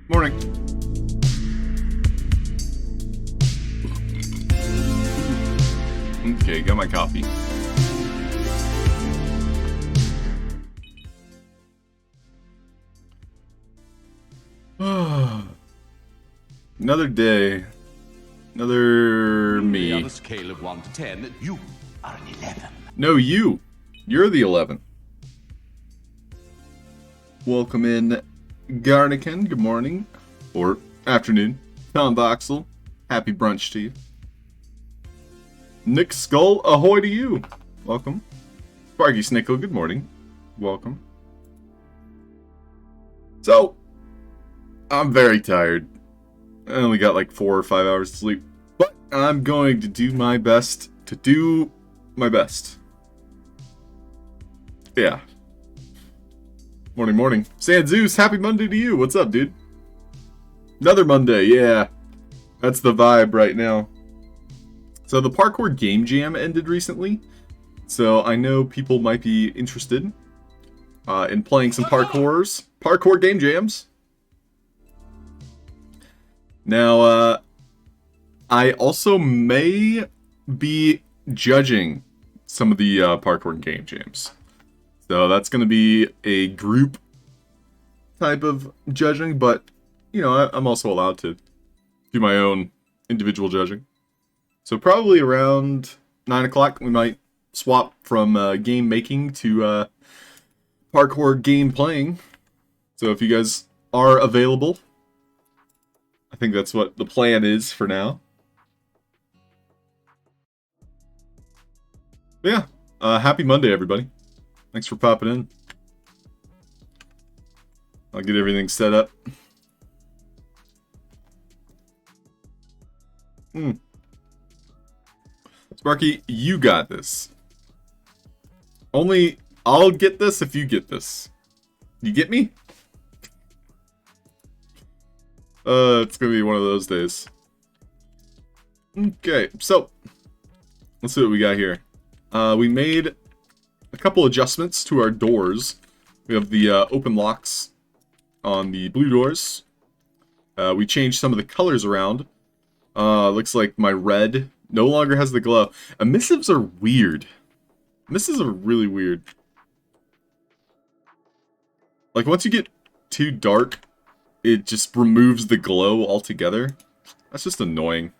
Morning. Okay, got my coffee. Another day. Another me. On a scale of 1 to 10, you are an 11. No, you. You're the 11. Welcome in, Garnican. Good morning. Or afternoon. Tom Voxel. Happy brunch to you. Nick Skull, ahoy to you. Welcome. Sparky Snickle, good morning. Welcome. So, I'm very tired. I only got like 4 or 5 hours of sleep. But I'm going to do my best to do my best. Yeah. Morning, morning. Sand Zeus, happy Monday to you. What's up, dude? Another Monday, yeah. That's the vibe right now. So the Parkour Game Jam ended recently. So I know people might be interested in playing some Parkour Game Jams. Now, I also may be judging some of the Parkour Game Jams. So that's going to be a group type of judging, but, you know, I'm also allowed to do my own individual judging. So probably around 9 o'clock, we might swap from game making to parkour game playing. So if you guys are available, I think that's what the plan is for now. But yeah, happy Monday, everybody. Thanks for popping in. I'll get everything set up. Sparky, you got this. Only I'll get this if you get this. You get me? It's gonna be one of those days. Okay, so let's see what we got here. We made a couple adjustments to our doors. We have the open locks on the blue doors. We changed some of the colors around. Looks like my red no longer has the glow. Emissives are weird. Emissives are really weird. Like, once you get too dark, it just removes the glow altogether. That's just annoying.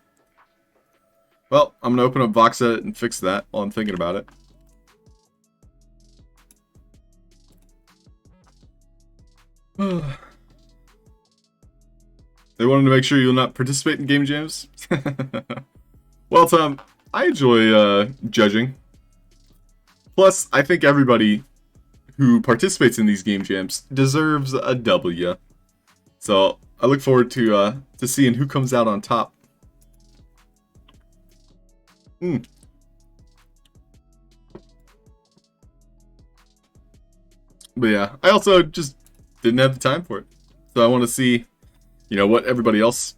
Well, I'm gonna open up VoxEdit and fix that while I'm thinking about it. They wanted to make sure you'll not participate in game jams. Well, Tom, I enjoy judging. Plus, I think everybody who participates in these game jams deserves a W. So I look forward to seeing who comes out on top. But yeah, I also just didn't have the time for it. So I want to see, you know, what everybody else,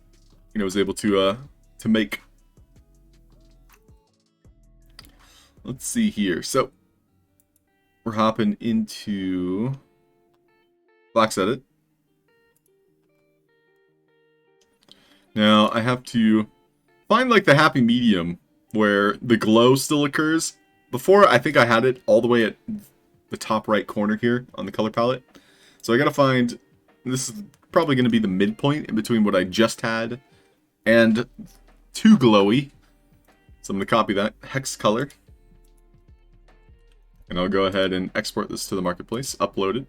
you know, was able to make. Let's see here. So we're hopping into VoxEdit. Now I have to find like the happy medium where the glow still occurs. Before, I think I had it all the way at the top right corner here on the color palette. So I gotta find, this is probably gonna be the midpoint in between what I just had and too glowy. So I'm gonna copy that hex color. And I'll go ahead and export this to the marketplace, upload it.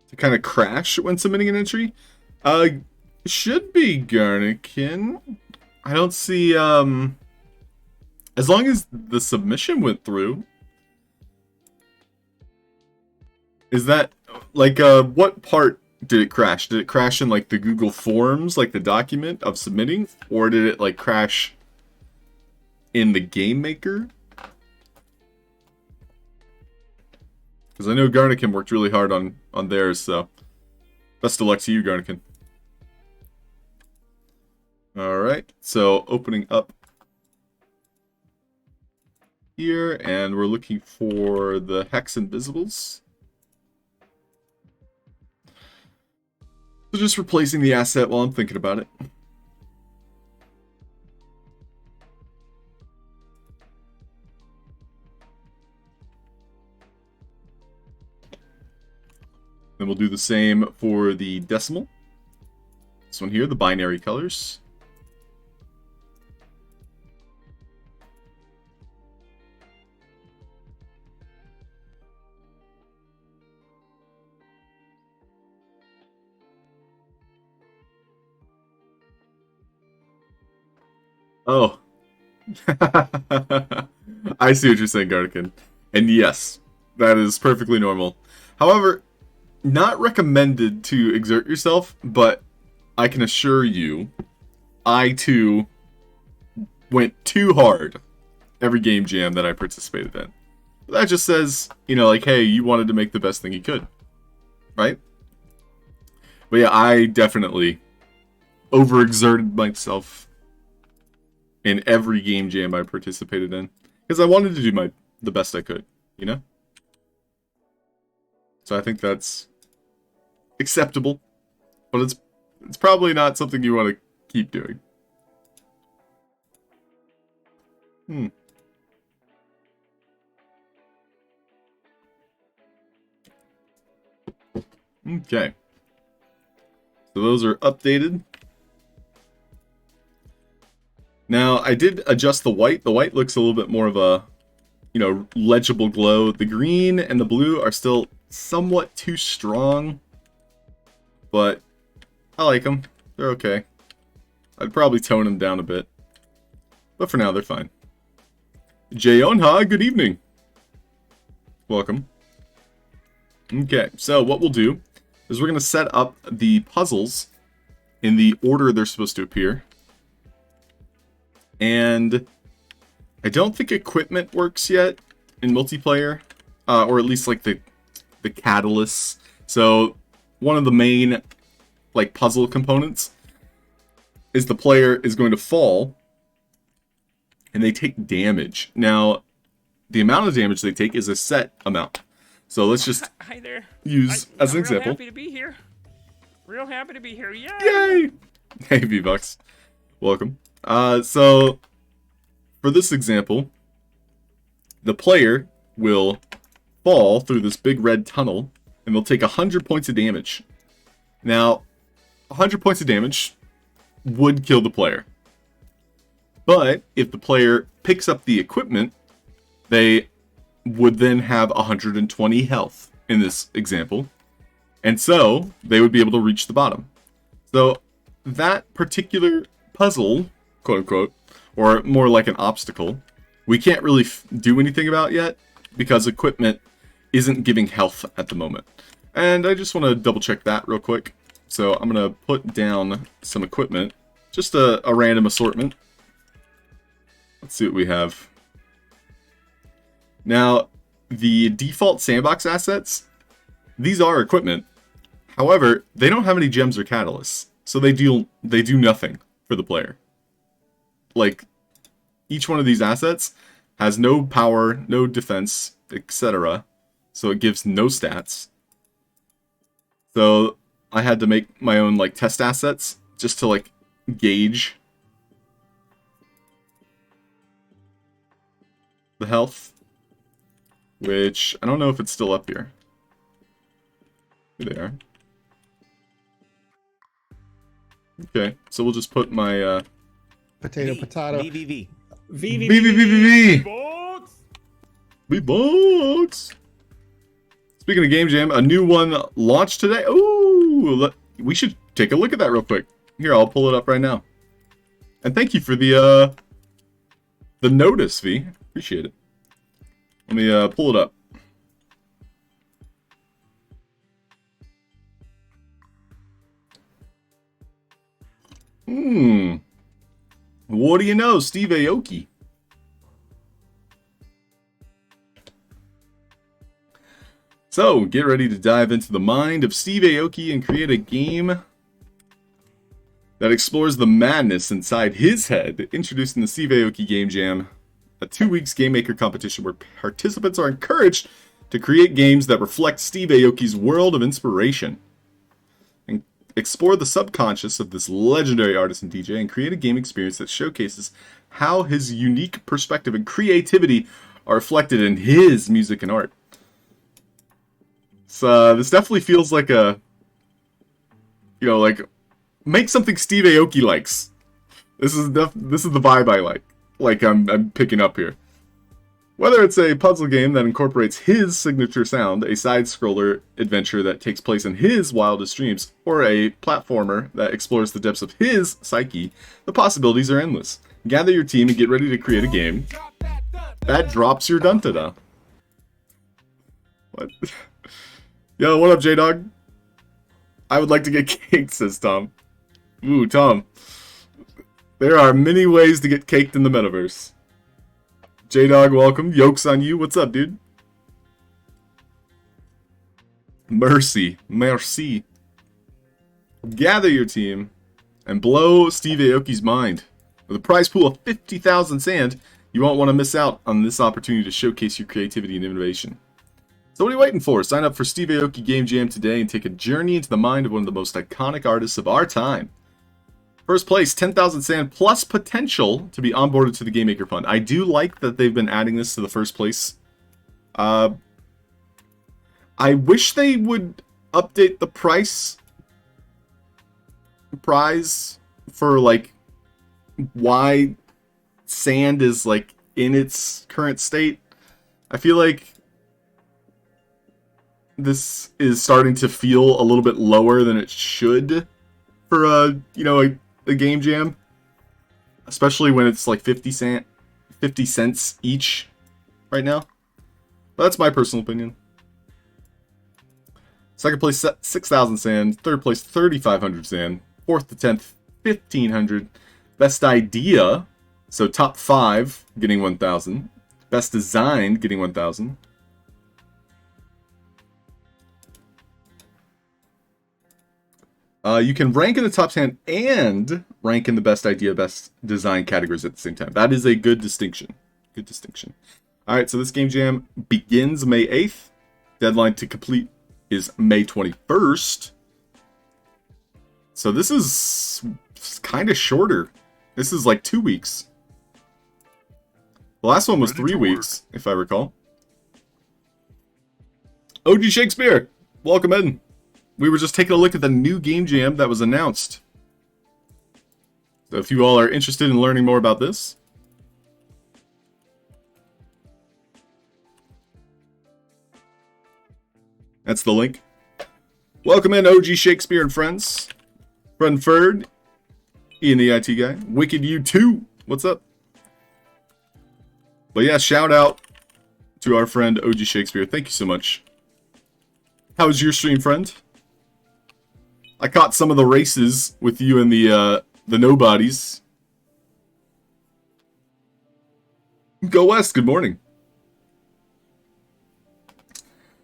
To kind of crash when submitting an entry? Should be Garnikin. I don't see, as long as the submission went through. Is that, like, what part did it crash? Did it crash in, like, the Google Forms, like the document of submitting? Or did it, like, crash in the Game Maker? Because I know Garnikin worked really hard on theirs, so best of luck to you, Garnikin. Alright, so opening up here, and we're looking for the Hex Invisibles. So just replacing the asset while I'm thinking about it. Then we'll do the same for the decimal. This one here, the binary colors. Oh. I see what you're saying, Garnikin. And yes, that is perfectly normal. However, not recommended to exert yourself, but I can assure you, I too went too hard every game jam that I participated in. That just says, you know, like, hey, you wanted to make the best thing you could. Right? But yeah, I definitely overexerted myself in every game jam I participated in. Because I wanted to do the best I could, you know? So I think that's acceptable. But it's probably not something you want to keep doing. Okay. So those are updated. Now, I did adjust the white. The white looks a little bit more of a, you know, legible glow. The green and the blue are still somewhat too strong. But I like them. They're okay. I'd probably tone them down a bit. But for now, they're fine. Jayonha, good evening. Welcome. Okay, so what we'll do is we're going to set up the puzzles in the order they're supposed to appear. And I don't think equipment works yet in multiplayer, or at least like the catalysts. So one of the main like puzzle components is the player is going to fall and they take damage. Now, the amount of damage they take is a set amount. So let's just Hi there. use as an example. Real happy to be here. Real happy to be here. Yay! Yay! Hey, V-Bucks. Welcome. So, for this example, the player will fall through this big red tunnel, and they'll take 100 points of damage. Now, 100 points of damage would kill the player. But if the player picks up the equipment, they would then have 120 health in this example. And so they would be able to reach the bottom. So that particular puzzle, quote unquote, or more like an obstacle, we can't really do anything about yet because equipment isn't giving health at the moment. And I just want to double check that real quick. So I'm going to put down some equipment, just a random assortment. Let's see what we have. Now, the default sandbox assets, these are equipment. However, they don't have any gems or catalysts, so they do nothing for the player. Like, each one of these assets has no power, no defense, etc. So it gives no stats. So I had to make my own like test assets just to like gauge the health, which I don't know if it's still up here. There. Okay, so we'll just put my Potato. VVV. VVVVV Box. V-Box. Speaking of Game Jam, a new one launched today. Ooh, we should take a look at that real quick. Here, I'll pull it up right now. And thank you for the notice, V. Appreciate it. Let me pull it up. What do you know, Steve Aoki? So, get ready to dive into the mind of Steve Aoki and create a game that explores the madness inside his head. Introducing the Steve Aoki Game Jam, a 2-week game maker competition where participants are encouraged to create games that reflect Steve Aoki's world of inspiration. And explore the subconscious of this legendary artist and DJ and create a game experience that showcases how his unique perspective and creativity are reflected in his music and art. So this definitely feels like a, you know, like make something Steve Aoki likes. This is the vibe I like. Like I'm picking up here. Whether it's a puzzle game that incorporates his signature sound, a side-scroller adventure that takes place in his wildest dreams, or a platformer that explores the depths of his psyche, the possibilities are endless. Gather your team and get ready to create a game that drops your dun-da-da. What? Yo, what up, J-Dog? I would like to get caked, says Tom. Ooh, Tom. There are many ways to get caked in the metaverse. J-Dog, welcome. Yolks on you. What's up, dude? Mercy. Gather your team and blow Steve Aoki's mind. With a prize pool of 50,000 sand, you won't want to miss out on this opportunity to showcase your creativity and innovation. So what are you waiting for? Sign up for Steve Aoki Game Jam today and take a journey into the mind of one of the most iconic artists of our time. First place, 10,000 sand plus potential to be onboarded to the Game Maker Fund. I do like that they've been adding this to the first place. I wish they would update the prize for like why sand is like in its current state. I feel like this is starting to feel a little bit lower than it should for a game jam, especially when it's like 50 cents each right now. But that's my personal opinion. Second place, 6,000 sand. Third place, 3,500 sand. Fourth to 10th, 1,500. Best idea, so top 5 getting 1,000. Best design getting 1,000. You can rank in the top 10 and rank in the best idea, best design categories at the same time. That is a good distinction. Good distinction. Alright, so this game jam begins May 8th. Deadline to complete is May 21st. So this is kind of shorter. This is like 2 weeks. The last one was 3 weeks, if I recall. OG Shakespeare, welcome in. We were just taking a look at the new game jam that was announced. So if you all are interested in learning more about this, that's the link. Welcome in, OG Shakespeare and friends. Friend Ferd, Ian the IT guy. Wicked You too. What's up? But yeah, shout out to our friend OG Shakespeare. Thank you so much. How was your stream, friend? I caught some of the races with you and the nobodies. Go West, good morning.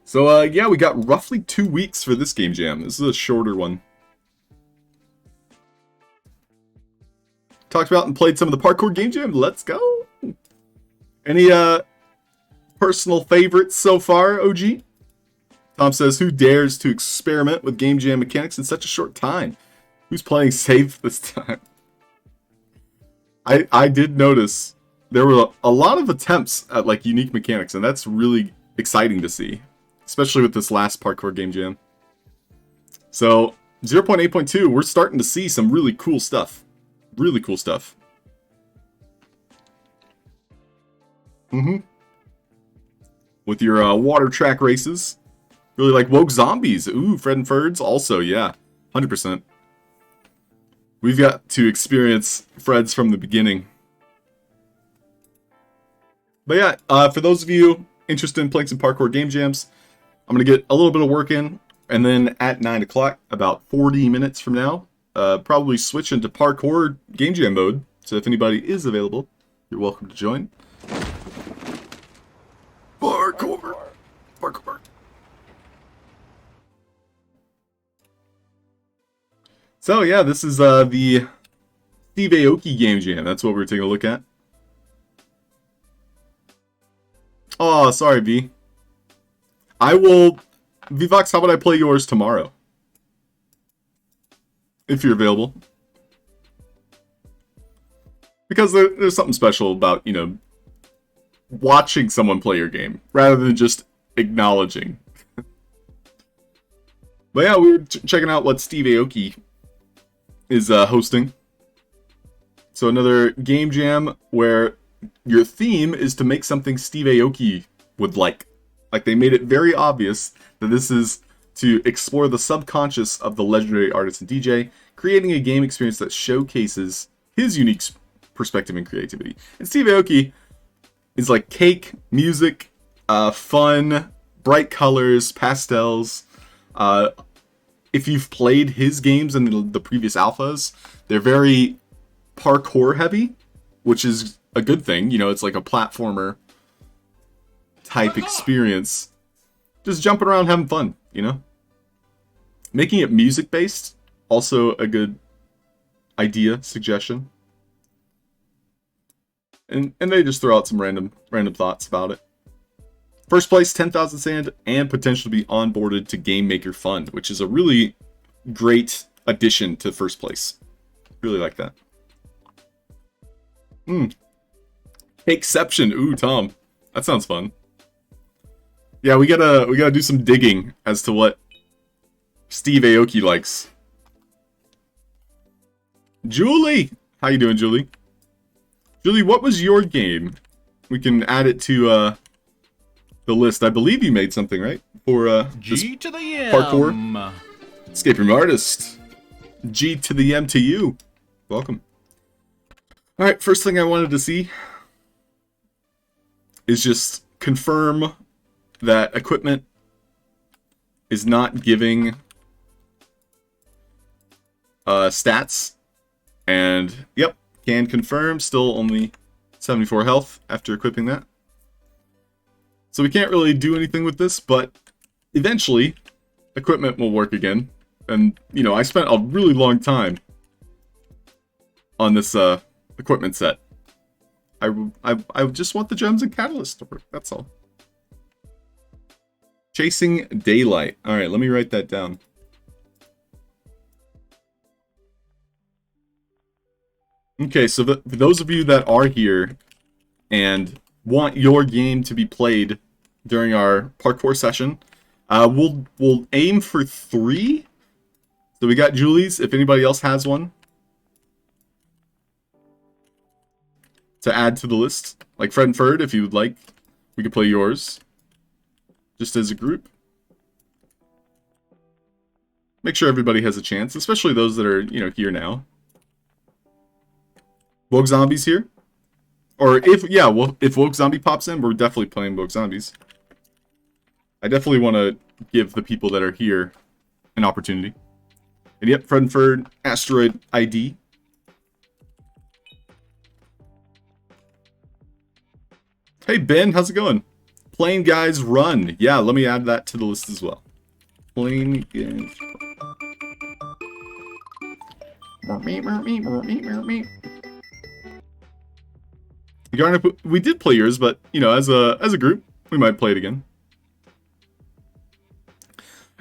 So, yeah, we got roughly 2 weeks for this game jam. This is a shorter one. Talked about and played some of the parkour game jam. Let's go. Any, personal favorites so far, OG? Tom says, who dares to experiment with game jam mechanics in such a short time? Who's playing safe this time? I did notice there were a lot of attempts at, like, unique mechanics, and that's really exciting to see. Especially with this last parkour game jam. So, 0.8.2, we're starting to see some really cool stuff. Really cool stuff. With your water track races. Really like Woke Zombies. Ooh, Fred and Ferds also, yeah. 100%. We've got to experience Fred's from the beginning. But yeah, for those of you interested in playing some parkour game jams, I'm going to get a little bit of work in, and then at 9 o'clock, about 40 minutes from now, probably switch into parkour game jam mode. So if anybody is available, you're welcome to join. Parkour! Parkour! So yeah, this is the Steve Aoki game jam. That's what we're taking a look at. Oh, sorry, V. I will... VVox, how about I play yours tomorrow? If you're available. Because there's something special about, you know, watching someone play your game, rather than just acknowledging. But yeah, we were checking out what Steve Aoki is hosting. So another game jam where your theme is to make something Steve Aoki would like. Like, they made it very obvious that this is to explore the subconscious of the legendary artist and DJ, creating a game experience that showcases his unique perspective and creativity. And Steve Aoki is like cake, music, fun, bright colors, pastels. If you've played his games in the previous alphas, they're very parkour heavy, which is a good thing. You know, it's like a platformer type experience. Just jumping around having fun, you know? Making it music based, also a good idea, suggestion. And they just throw out some random thoughts about it. First place, 10,000 sand, and potentially be onboarded to Game Maker Fund, which is a really great addition to first place. Really like that. Cakeception. Ooh, Tom. That sounds fun. Yeah, we gotta do some digging as to what Steve Aoki likes. Julie! How you doing, Julie? Julie, what was your game? We can add it to the list. I believe you made something, right? For G to the M. parkour. Escape Room Artist. G to the M to you. Welcome. Alright, first thing I wanted to see is just confirm that equipment is not giving stats. And, yep, can confirm, still only 74 health after equipping that. So we can't really do anything with this, but eventually, equipment will work again. And, you know, I spent a really long time on this equipment set. I just want the gems and catalysts to work, that's all. Chasing Daylight. Alright, let me write that down. Okay, so for those of you that are here and want your game to be played during our parkour session, we'll aim for 3. So we got Julie's, if anybody else has one to add to the list. Like Fred and Ferd, if you would like, we could play yours just as a group. Make sure everybody has a chance, especially those that are, you know, here now. Woke Zombie's here. Or if, yeah, well, if Woke Zombie pops in, we're definitely playing Woke Zombies. I definitely want to give the people that are here an opportunity. And yep, Fred and Ferd, Asteroid ID. Hey Ben, how's it going? Plane Guys Run. Yeah, let me add that to the list as well. Plane Guys Garner, we did play yours, but you know, as a group, we might play it again.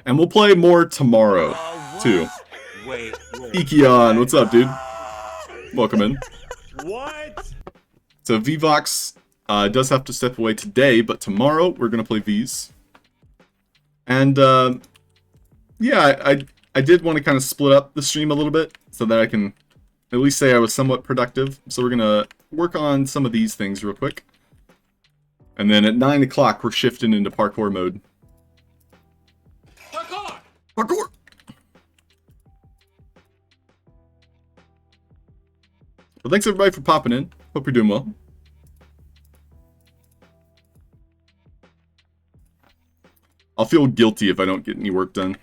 And we'll play more tomorrow, too. Wait. Ikion, what's up, dude? Welcome in. What? So Vvox does have to step away today, but tomorrow we're gonna play Vs. And yeah, I did want to kind of split up the stream a little bit so that I can at least say I was somewhat productive. So we're gonna work on some of these things real quick. And then at 9 o'clock we're shifting into parkour mode. Parkour! Well, thanks everybody for popping in. Hope you're doing well. I'll feel guilty if I don't get any work done.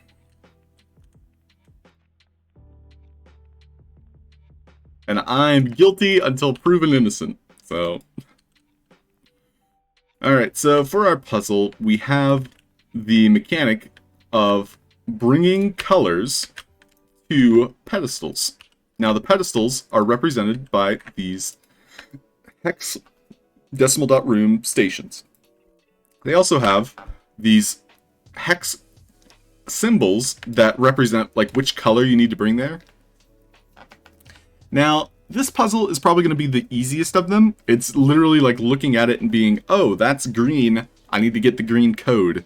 And I'm guilty until proven innocent, so... Alright, so for our puzzle, we have the mechanic of bringing colors to pedestals. Now, the pedestals are represented by these hex decimal dot room stations. They also have these hex symbols that represent like which color you need to bring there. Now, this puzzle is probably going to be the easiest of them. It's literally like looking at it and being, oh, that's green. I need to get the green code.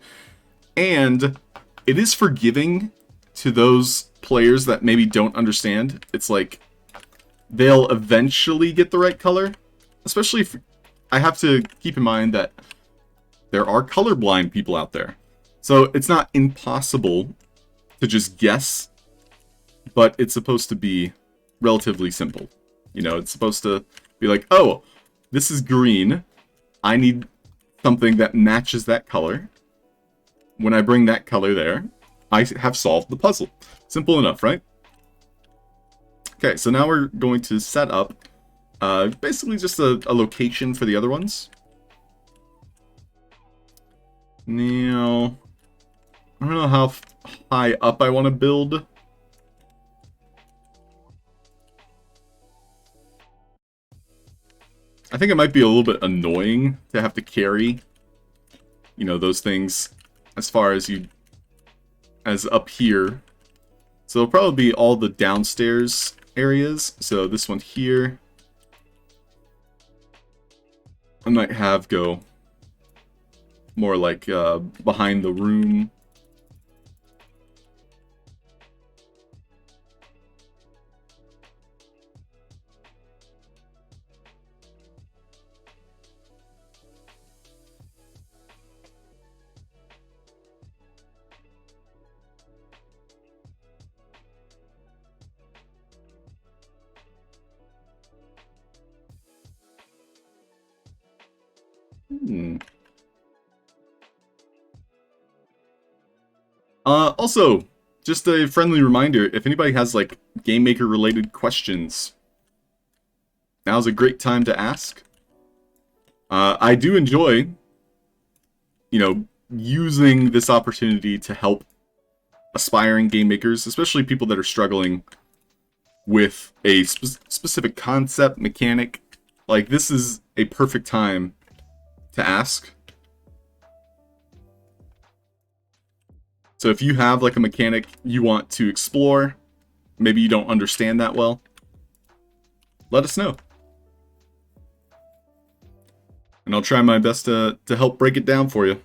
And it is forgiving to those players that maybe don't understand. It's like they'll eventually get the right color. Especially if I have to keep in mind that there are colorblind people out there. So it's not impossible to just guess, but it's supposed to be relatively simple. You know, it's supposed to be like, oh, this is green. I need something that matches that color. When I bring that color there, I have solved the puzzle. Simple enough, right? Okay, so now we're going to set up basically just a location for the other ones. Now, I don't know how high up I want to build. I think it might be a little bit annoying to have to carry, you know, those things as far as up here. So it'll probably be all the downstairs areas. So this one here, I might have go more like behind the room. Also, just a friendly reminder, if anybody has like Game Maker related questions, now's a great time to ask. I do enjoy, you know, using this opportunity to help aspiring game makers, especially people that are struggling with a specific concept, mechanic. Like, this is a perfect time to ask. So if you have like a mechanic you want to explore, maybe you don't understand that well, let us know. and I'll try my best to help break it down for you.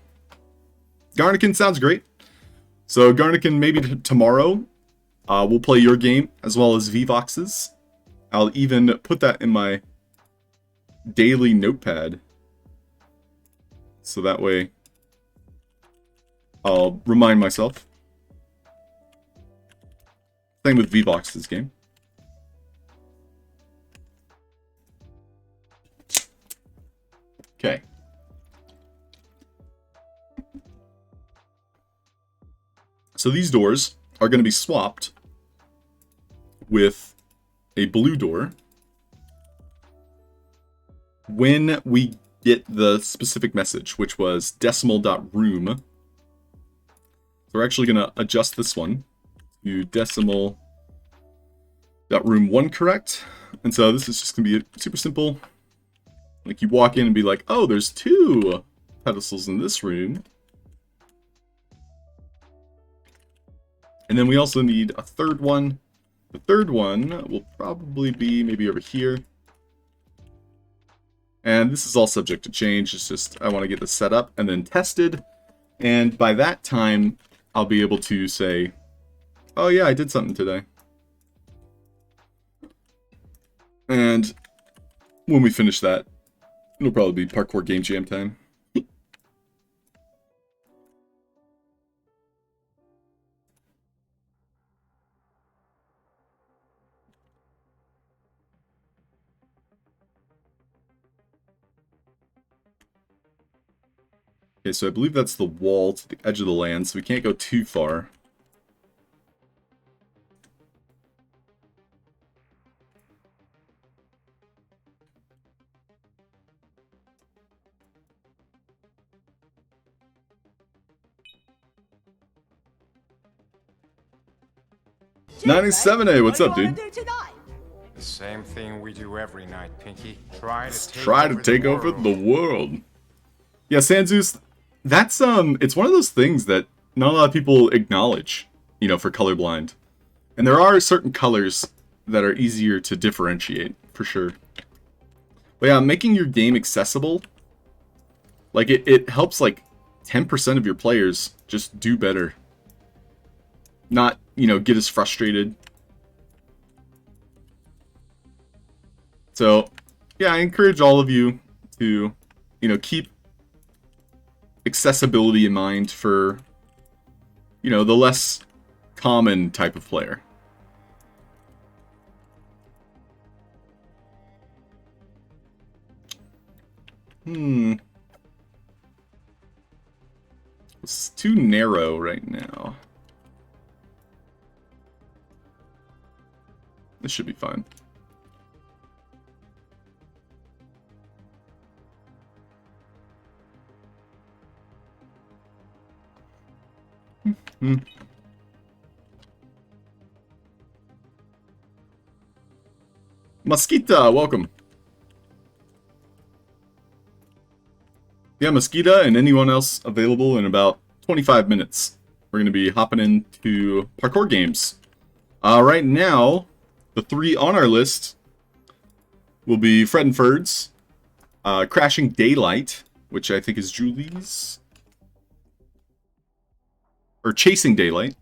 Garnikin sounds great. So Garnikin, maybe tomorrow, we'll play your game as well as VVox's. I'll even put that in my daily notepad, so that way I'll remind myself. Same with VVox's game. Okay. So these doors are going to be swapped with a blue door when we get the specific message, which was decimal.room. So we're actually going to adjust this one to decimal.room1 correct. And so this is just going to be super simple. Like you walk in and be like, oh, there's 2 pedestals in this room. And then we also need a third one. The third one will probably be maybe over here. And this is all subject to change. It's just I want to get this set up and then tested. And by that time, I'll be able to say, oh yeah, I did something today. And when we finish that, it'll probably be parkour game jam time. Okay, so I believe that's the wall to the edge of the land, so we can't go too far. $97A, what's up, dude? The same thing we do every night, Pinky. Try to take over the world. Yeah, Sanzus, that's it's one of those things that not a lot of people acknowledge, you know, for colorblind. And there are certain colors that are easier to differentiate, for sure. But yeah, making your game accessible, like it helps like 10% of your players just do better. Not, you know, get as frustrated. So, yeah, I encourage all of you to, you know, keep accessibility in mind for, you know, the less common type of player. It's too narrow right now. This should be fine. Mosquita, welcome. Yeah, Mosquita and anyone else available in about 25 minutes. We're going to be hopping into parkour games. Right now, the 3 on our list will be Fred and Ferd's, Crashing Daylight, which I think is Julie's, or Chasing Daylight,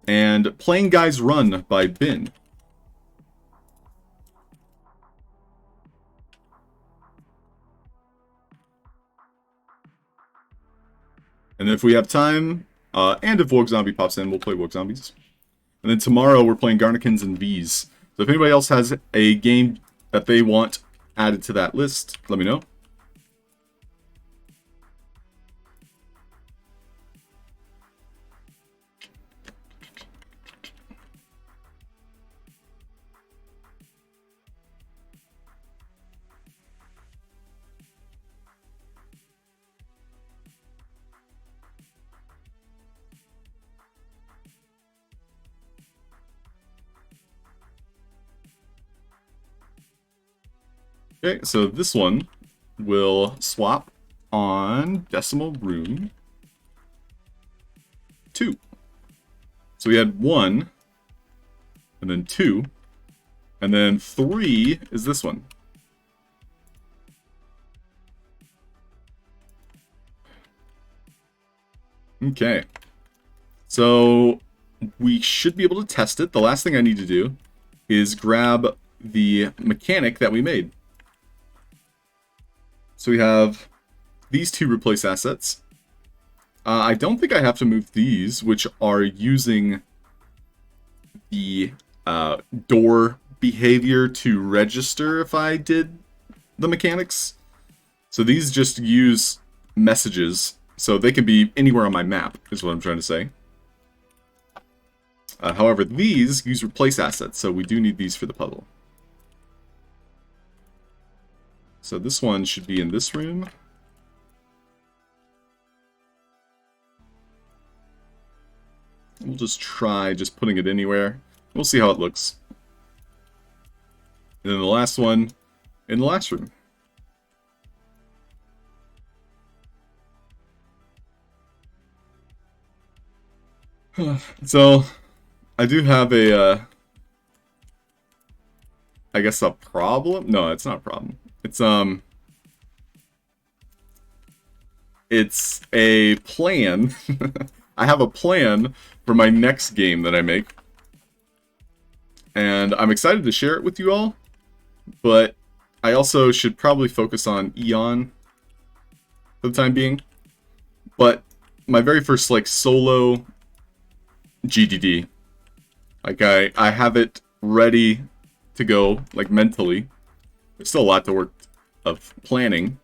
and Playing Guys Run by Ben. And if we have time, and if Woke Zombie pops in, we'll play Woke Zombies. And then tomorrow we're playing Garnikins and V's. So if anybody else has a game that they want added to that list, let me know. Okay, so this one will swap on decimal room 2. So we had 1, and then 2, and then 3 is this one. Okay. So we should be able to test it. The last thing I need to do is grab the mechanic that we made. So we have these two replace assets. I don't think I have to move these, which are using the door behavior to register if I did the mechanics. So these just use messages, so they can be anywhere on my map, is what I'm trying to say. However, these use replace assets, so we do need these for the puzzle. So this one should be in this room. We'll just try just putting it anywhere. We'll see how it looks. And then the last one in the last room. So, I do have a, I guess a problem? No, it's not a problem. It's a plan. I have a plan for my next game that I make. And I'm excited to share it with you all. But I also should probably focus on Eon for the time being. But my very first, like, solo GDD. Like, I have it ready to go, like, mentally. There's still a lot to work of planning.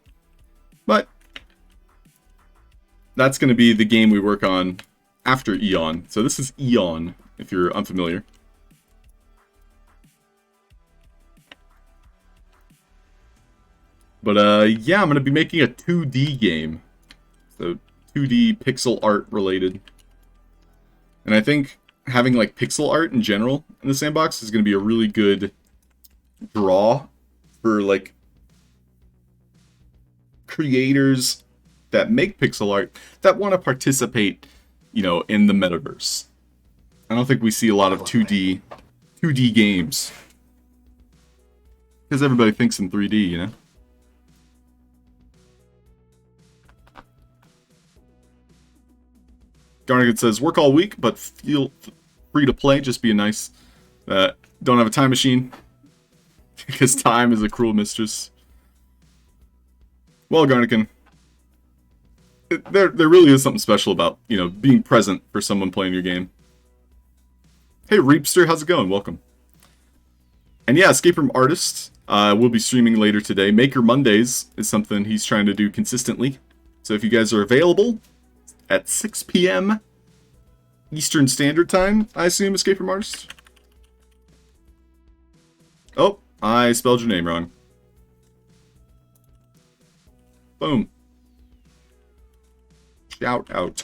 But that's going to be the game we work on after Eon. So this is Eon, if you're unfamiliar. But, yeah, I'm going to be making a 2D game. So, 2D pixel art related. And I think having, like, pixel art in general in the sandbox is going to be a really good draw for, like, creators that make pixel art that want to participate, you know, in the metaverse. I don't think we see a lot of 2D games. Because everybody thinks in 3D, you know? Garnigan says, work all week, but feel free to play. Just be a nice. Don't have a time machine. Because time is a cruel mistress. Well, Garnigan, there really is something special about, you know, being present for someone playing your game. Hey, Reapster, how's it going? Welcome. And yeah, Escape Room Artist will be streaming later today. Maker Mondays is something he's trying to do consistently. So if you guys are available at 6 p.m. Eastern Standard Time, I assume, Escape Room Artist? Oh, I spelled your name wrong. Boom. Shout out.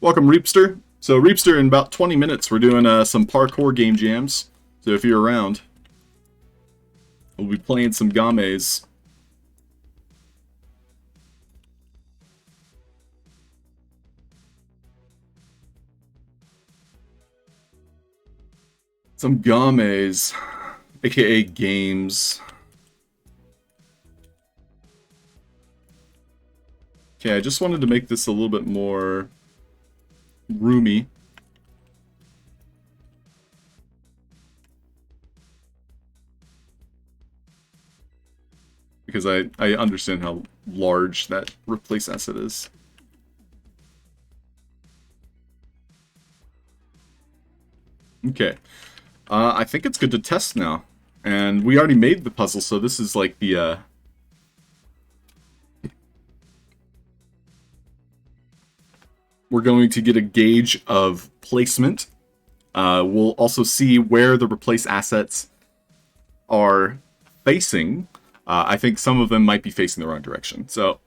Welcome, Reapster. So, Reapster, in about 20 minutes, we're doing some parkour game jams. So, if you're around, we'll be playing some games. Some games, aka games. Okay, I just wanted to make this a little bit more roomy. Because I understand how large that replace asset is. Okay. I think it's good to test now. And we already made the puzzle, so this is like the, we're going to get a gauge of placement. We'll also see where the replace assets are facing. I think some of them might be facing the wrong direction. So,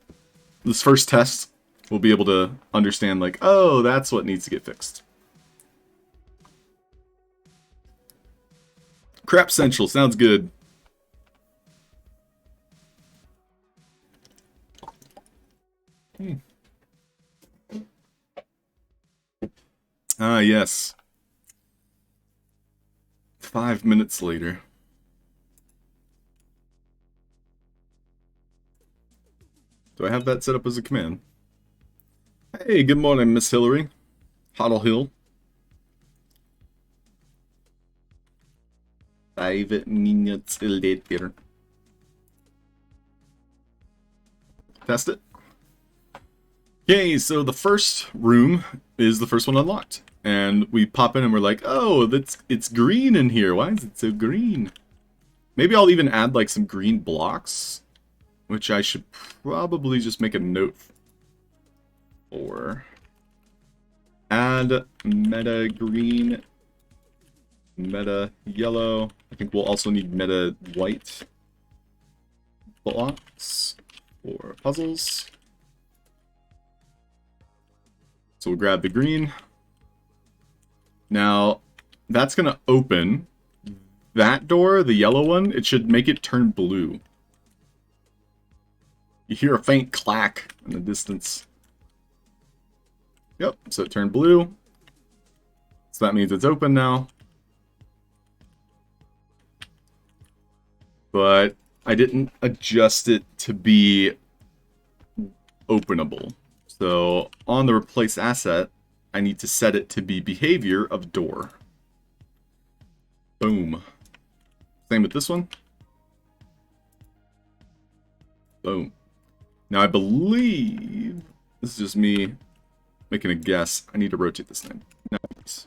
this first test, we'll be able to understand, like, oh, that's what needs to get fixed. Crap Central, sounds good. Ah, yes. 5 minutes later. Do I have that set up as a command? Hey, good morning, Miss Hillary. Halfd0rk. 5 minutes later. Test it. Okay, so the first room is the first one unlocked. And we pop in and we're like, oh, it's green in here. Why is it so green? Maybe I'll even add like some green blocks, which I should probably just make a note for. Add meta green, meta yellow. I think we'll also need meta white blocks for puzzles. So we'll grab the green. Now, that's going to open that door, the yellow one. It should make it turn blue. You hear a faint clack in the distance. Yep, so it turned blue. So that means it's open now. But I didn't adjust it to be openable. So on the replace asset, I need to set it to be behavior of door. Boom. Same with this one. Boom. Now I believe, this is just me making a guess, I need to rotate this thing. Nice.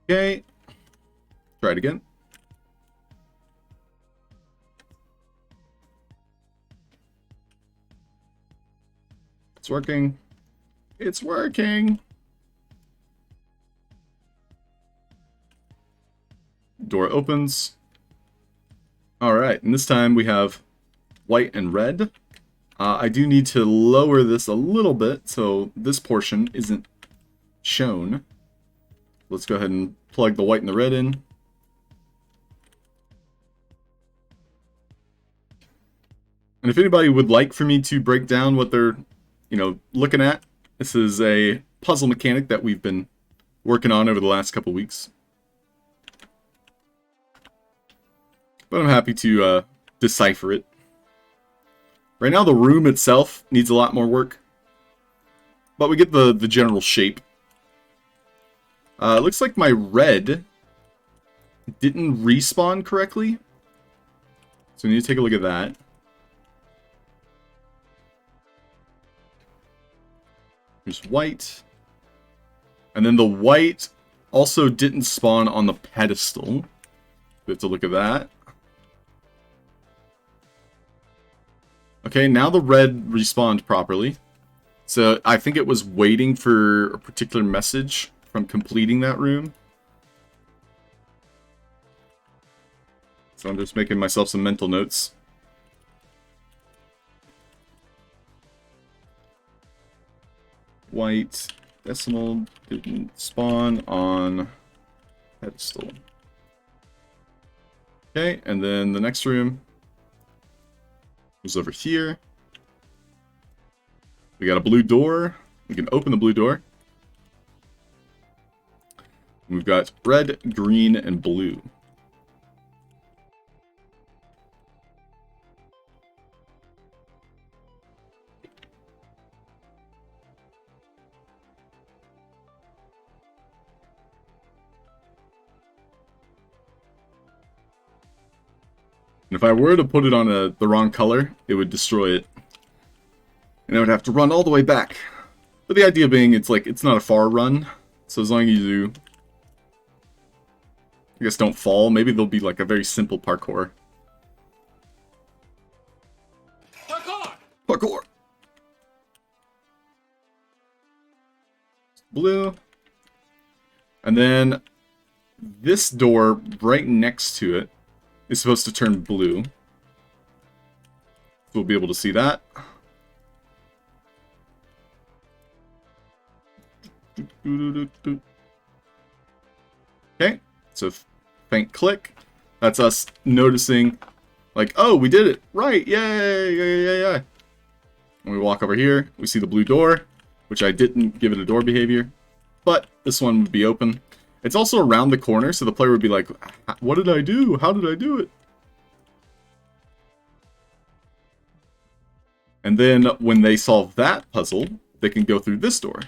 Okay. Try it again. It's working. It's working. Door opens. Alright, and this time we have white and red. I do need to lower this a little bit so this portion isn't shown. Let's go ahead and plug the white and the red in. And if anybody would like for me to break down what they're, looking at, this is a puzzle mechanic that we've been working on over the last couple weeks. But I'm happy to decipher it. Right now the room itself needs a lot more work. But we get the general shape. It looks like my red didn't respawn correctly. So we need to take a look at that. There's white. And then the white also didn't spawn on the pedestal. We have to look at that. Okay, now the red respawned properly. So I think it was waiting for a particular message from completing that room. So I'm just making myself some mental notes. White decimal didn't spawn on pedestal. Okay, and then the next room was over here. We got a blue door. We can open the blue door. We've got red, green, and blue. And if I were to put it on the wrong color, it would destroy it. And I would have to run all the way back. But the idea being, it's not a far run. So as long as you, I guess, don't fall, maybe there'll be like a very simple parkour. Parkour! Parkour! Blue. And then this door right next to it is supposed to turn blue. So we'll be able to see that. Okay, so faint click. That's us noticing, like, oh, we did it. Right, yay, yay. When we walk over here, we see the blue door, which I didn't give it a door behavior. But this one would be open. It's also around the corner, so the player would be like, what did I do? How did I do it? And then when they solve that puzzle, they can go through this door.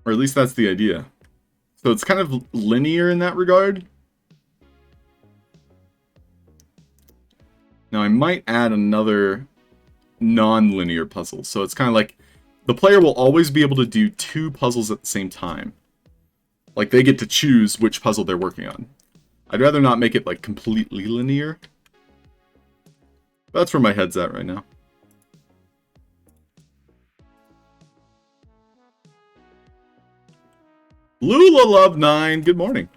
Or at least that's the idea. So it's kind of linear in that regard. Now I might add another non-linear puzzle. So it's kind of like the player will always be able to do 2 puzzles at the same time. Like they get to choose which puzzle they're working on. I'd rather not make it like completely linear. But that's where my head's at right now. Lula Love 9, good morning.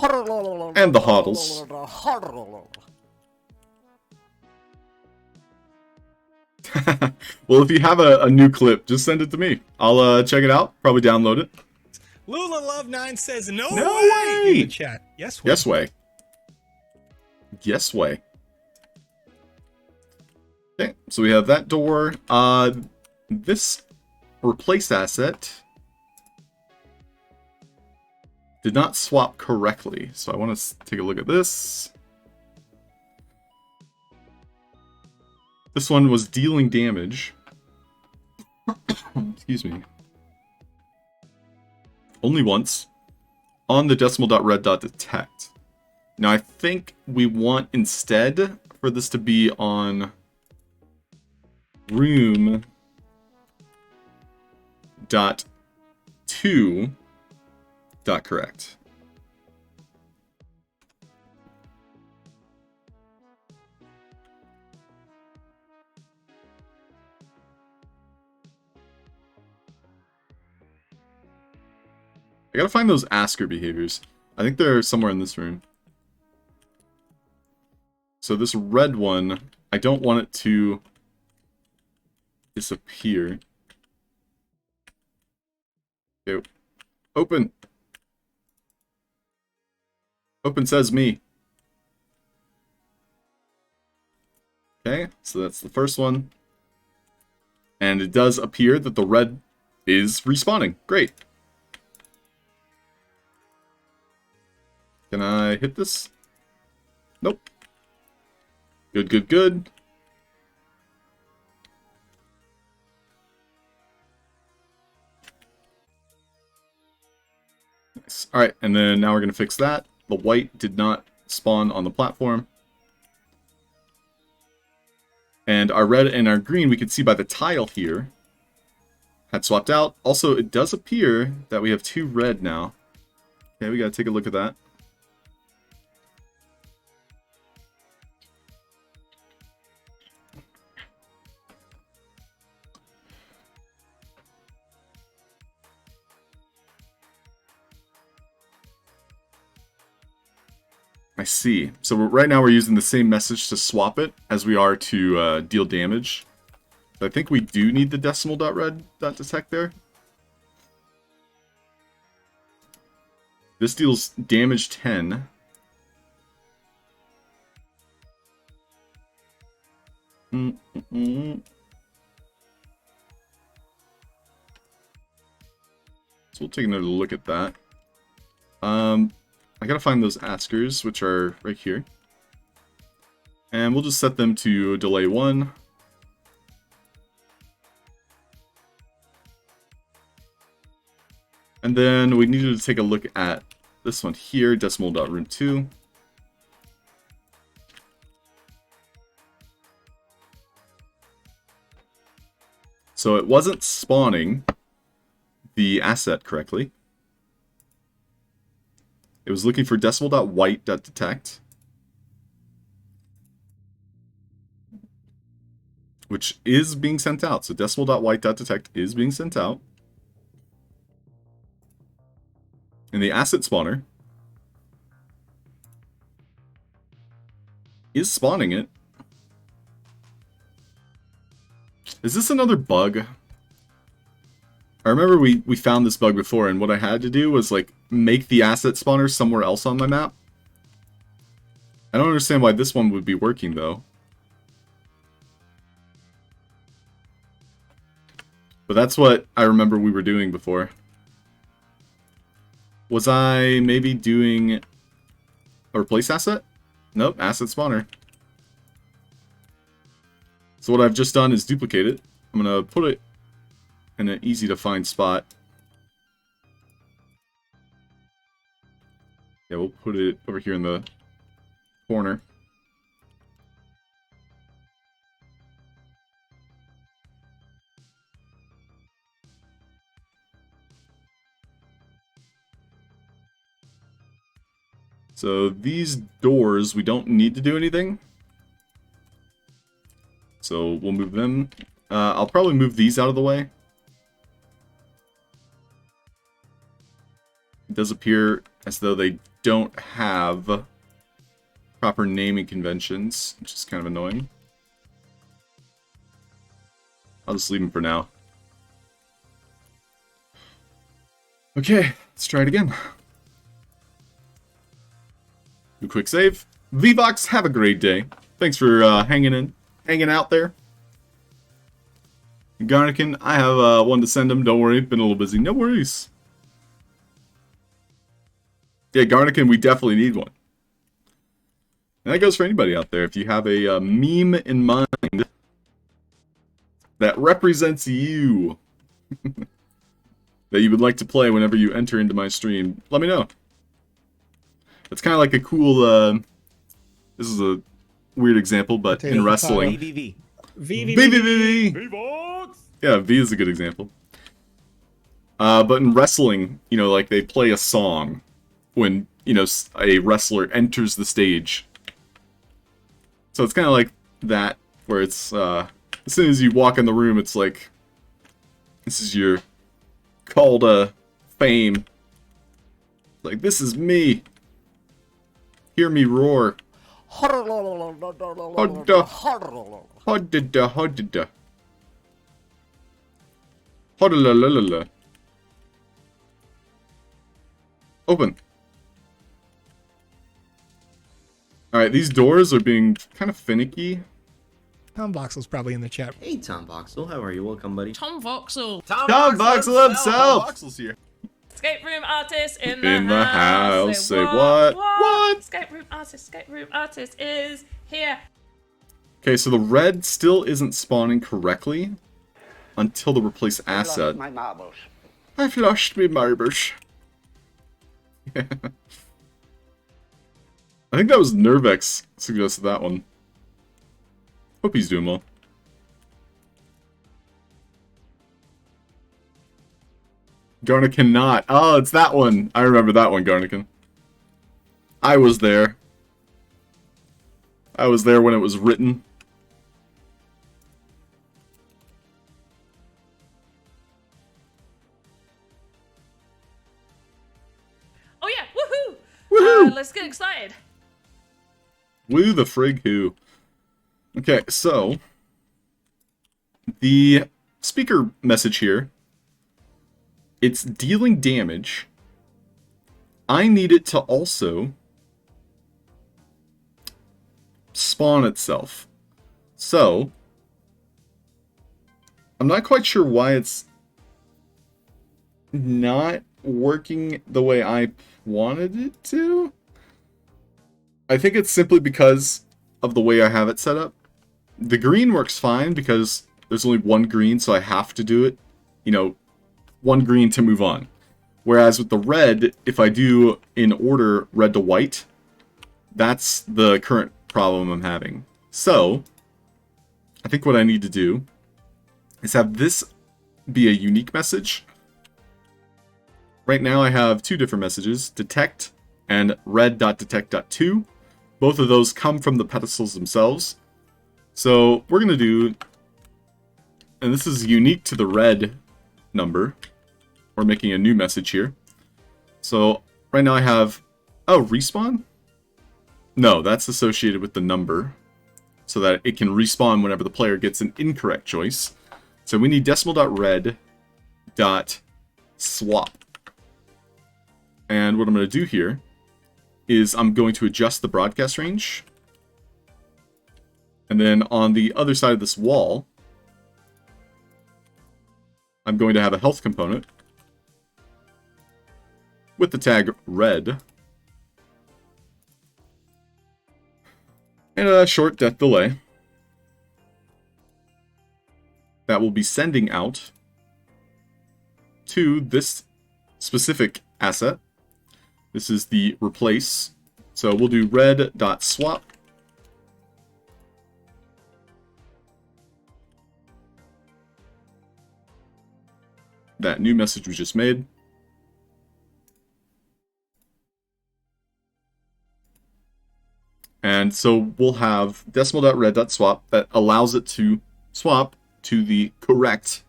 And the Hoddles. Well, if you have a new clip, just send it to me. I'll check it out, probably download it. Lula Love 9 says no No way way! in the chat. Yes way. Yes way. Yes way. Okay, so we have that door. This replace asset did not swap correctly, so I want to take a look at this. This one was dealing damage. Excuse me. Only once. On the decimal.red.detect. Now I think we want instead for this to be on room dot 2 dot correct. I gotta find those asker behaviors. I think they're somewhere in this room. So this red one, I don't want it to disappear. Okay. Open. Open says me. Okay, so that's the first one. And it does appear that the red is respawning. Great. Can I hit this? Nope. Good, good, good. Nice. Alright, and then now we're going to fix that. The white did not spawn on the platform. And our red and our green, we can see by the tile here, had swapped out. Also, it does appear that we have 2 red now. Okay, we got to take a look at that. I see. So right now we're using the same message to swap it as we are to deal damage. I think we do need the decimal.red.detect there. This deals damage 10. So we'll take another look at that. I gotta find those askers, which are right here. And we'll just set them to delay 1. And then we needed to take a look at this one here, decimal.room 2. So it wasn't spawning the asset correctly. It was looking for decimal.white.detect, which is being sent out. So decimal.white.detect is being sent out. And the asset spawner is spawning it. Is this another bug? I remember we found this bug before, and what I had to do was like make the asset spawner somewhere else on my map. I don't understand why this one would be working though. But that's what I remember we were doing before. Was I maybe doing... A replace asset? Nope, asset spawner. So what I've just done is duplicate it. I'm going to put it in an easy to find spot. Yeah, we'll put it over here in the corner. So these doors, we don't need to do anything. So we'll move them. I'll probably move these out of the way. It does appear as though they don't have proper naming conventions, which is kind of annoying. I'll just leave them for now. Okay, let's try it again. Do a quick save. VOX, have a great day. Thanks for hanging out there. Garnican, I have one to send him. Don't worry, been a little busy. No worries. Yeah, Garnican, we definitely need one. And that goes for anybody out there. If you have a meme in mind that represents you, that you would like to play whenever you enter into my stream, let me know. It's kind of like a cool, this is a weird example, but in wrestling. VVV. Yeah, V is a good example. But in wrestling, you know, like they play a song when, you know, a wrestler enters the stage. So it's kind of like that, where it's, as soon as you walk in the room, it's like, this is your call to fame. Like, this is me. Hear me roar. Hodda. Hodda. Open. Alright, these doors are being kind of finicky. Tom Voxel's probably in the chat. Hey, Tom Voxel, how are you? Welcome, buddy. Tom Voxel. Tom Voxel himself! Tom Voxel's here. Escape room artist in the house. Say what? What? Escape room artist is here. Okay, so the red still isn't spawning correctly until the replace asset. My marbles. I've lost my marbles. I think that was Nervex suggested that one. Hope he's doing well. Garnican not. Oh, it's that one. I remember that one, Garnican. I was there. I was there when it was written. Oh yeah, woohoo! Woohoo! Let's get excited. Woo the frig who. Okay, so the speaker message here, it's dealing damage. I need it to also spawn itself. So I'm not quite sure why it's not working the way I wanted it to. I think it's simply because of the way I have it set up. The green works fine because there's only one green, so I have to do it. You know, one green to move on. Whereas with the red, if I do in order red to white, that's the current problem I'm having. So, I think what I need to do is have this be a unique message. Right now I have two different messages, detect and red.detect.to. Both of those come from the pedestals themselves. So we're going to do, and this is unique to the red number. We're making a new message here. So right now I have, oh, respawn? No, that's associated with the number, so that it can respawn whenever the player gets an incorrect choice. So we need decimal.red.swap. And what I'm going to do here is I'm going to adjust the broadcast range. And then on the other side of this wall, I'm going to have a health component with the tag red. And a short death delay. That will be sending out to this specific asset. This is the replace. So we'll do red.swap. That new message was just made. And so we'll have decimal.red.swap that allows it to swap to the correct,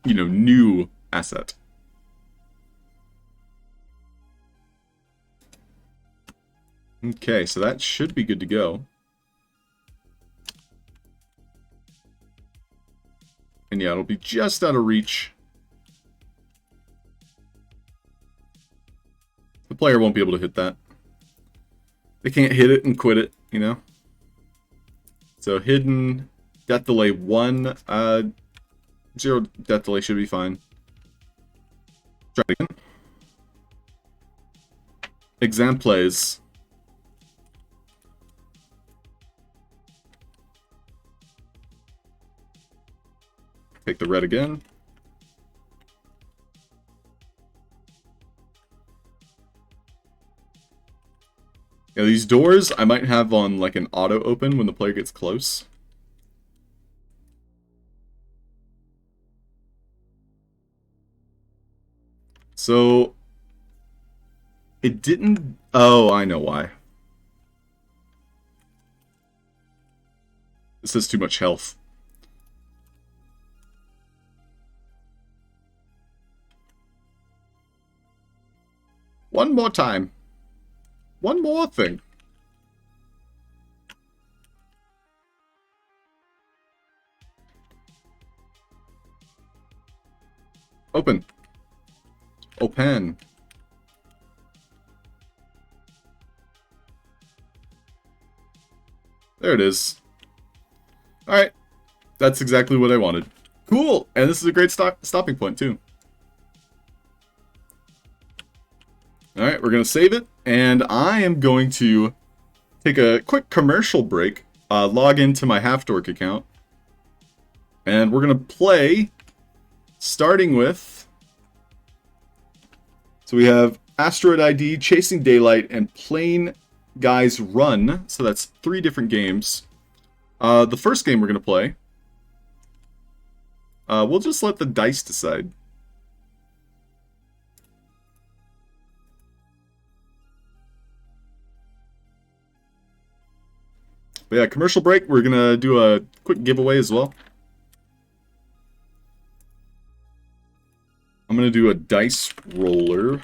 new asset. Okay, so that should be good to go. And yeah, it'll be just out of reach. The player won't be able to hit that. They can't hit it and quit it, you know? So hidden, death delay 1, 0 death delay should be fine. Try it again. Exam plays. Take the red again. Yeah, these doors I might have on like an auto open when the player gets close. So it didn't. Oh, I know why. This has too much health. One more time. One more thing. Open. Open. There it is. Alright. That's exactly what I wanted. Cool! And this is a great stopping point, too. Alright, we're going to save it. And I am going to take a quick commercial break. Log into my Halfd0rk account. And we're going to play, starting with... So we have Asteroid ID, Chasing Daylight, and Plane Guys Run. So that's 3 different games. The first game we're going to play, we'll just let the dice decide. But yeah, commercial break. We're going to do a quick giveaway as well. I'm going to do a dice roller.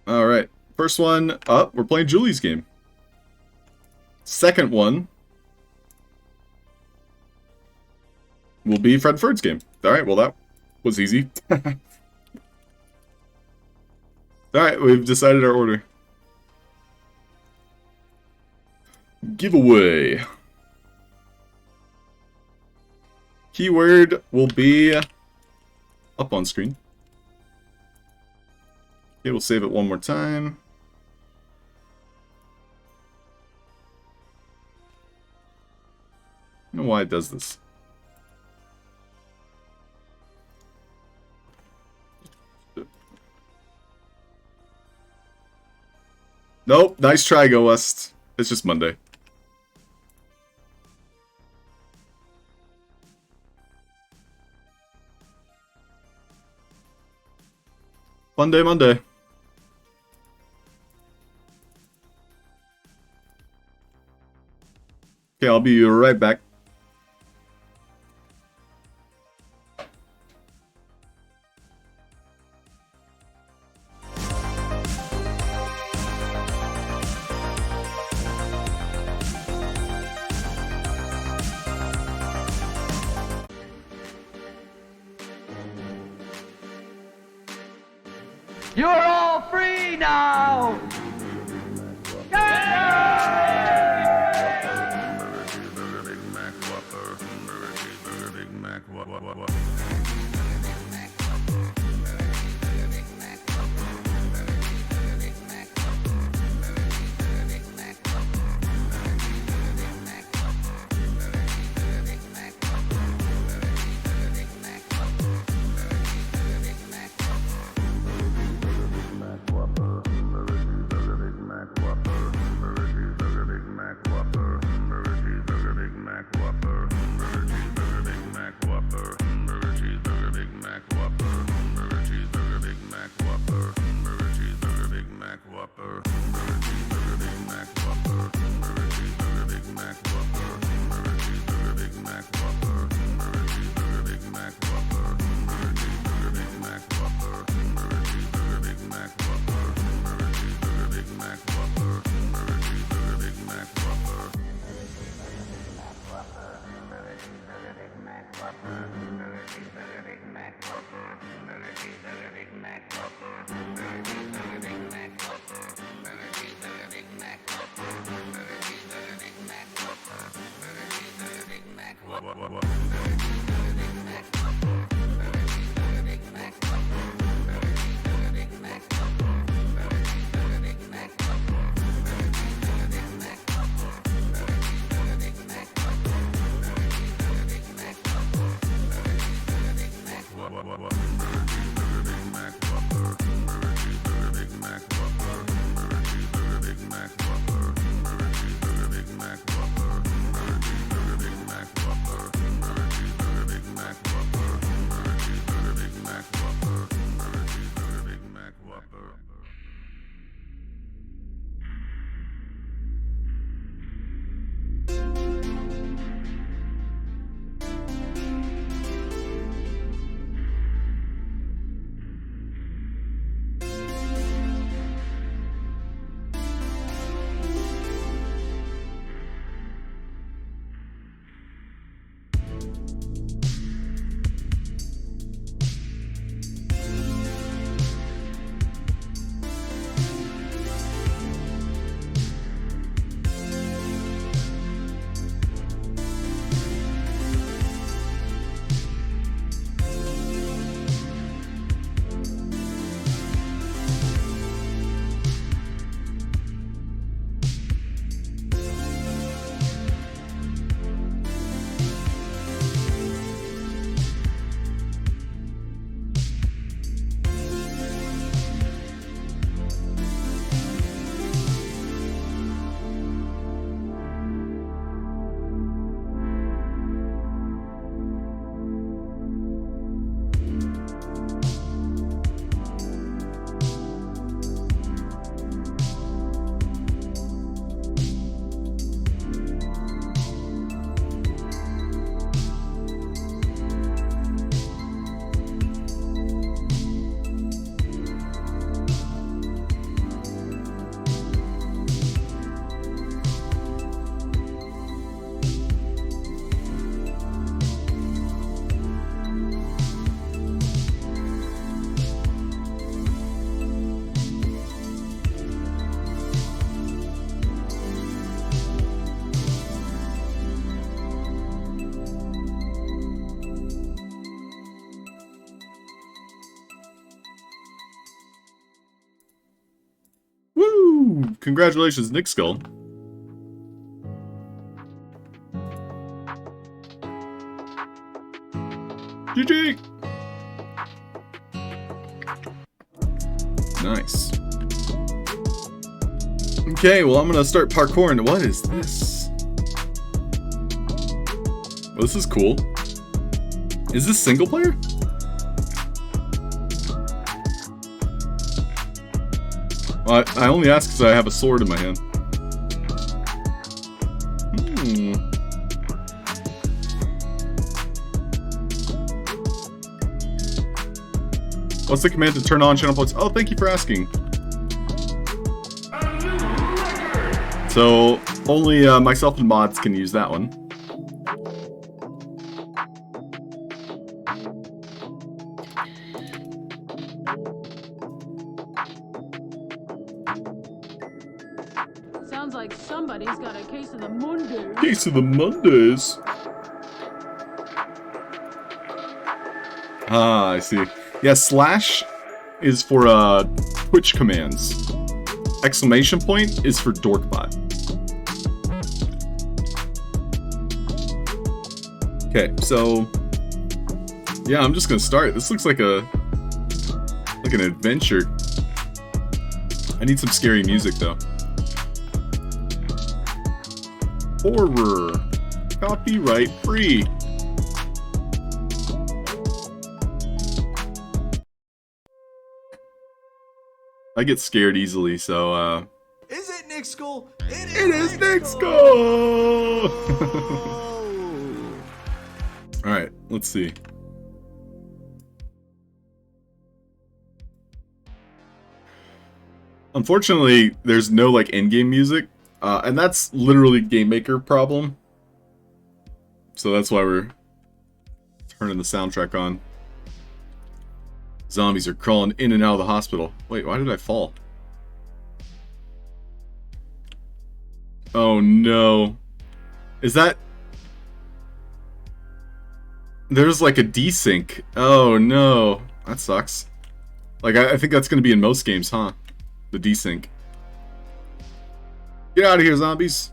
Alright. First one up, we're playing Julie's game. Second one will be Fred Ferd's game. Alright, well that was easy. Alright, we've decided our order. Giveaway. Keyword will be up on screen. Okay, we'll save it one more time. I don't know why it does this. Nope, nice try, Go West. It's just Monday. Monday, Monday. Okay, I'll be right back. You're all free now! Woo! Congratulations, Nick Skull. GG! Nice. Okay, well, I'm gonna start parkouring. What is this? Well, this is cool. Is this single player? Well, I only ask because I have a sword in my hand. What's the command to turn on channel points? Oh, thank you for asking. So, only myself and mods can use that one. Sounds like somebody's got a case of the Mondays. Case of the Mondays. Ah, I see. Yeah, slash is for Twitch commands. Exclamation point is for Dorkbot. Okay, so yeah, I'm just gonna start. This looks like an adventure. I need some scary music though. Horror, copyright free. I get scared easily, so Is it Nick Skull? It is Nick Skull! Alright, let's see. Unfortunately, there's no like in-game music, and that's literally Game Maker problem. So that's why we're Turning the soundtrack on. Zombies are crawling in and out of the hospital. Wait, why did I fall? Oh no. Is that... There's like a desync. Oh no. That sucks. Like, I think that's gonna be in most games, huh? The desync. Get out of here, zombies.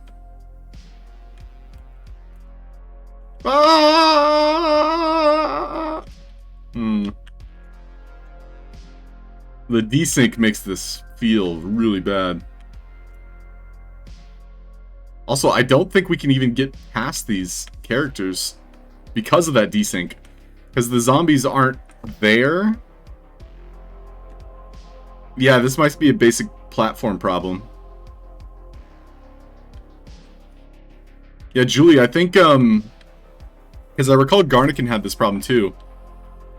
Ah! The desync makes this feel really bad. Also, I don't think we can even get past these characters because of that desync. Because the zombies aren't there. Yeah, this might be a basic platform problem. Yeah, Julie, I think, because I recall Garnican had this problem too.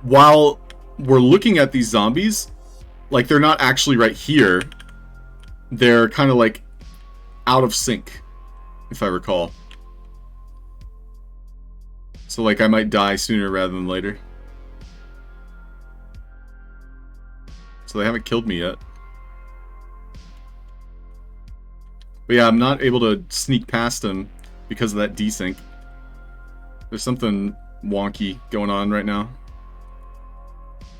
While we're looking at these zombies, like, they're not actually right here. They're kind of, like, out of sync, if I recall. So, like, I might die sooner rather than later. So they haven't killed me yet. But yeah, I'm not able to sneak past them because of that desync. There's something wonky going on right now.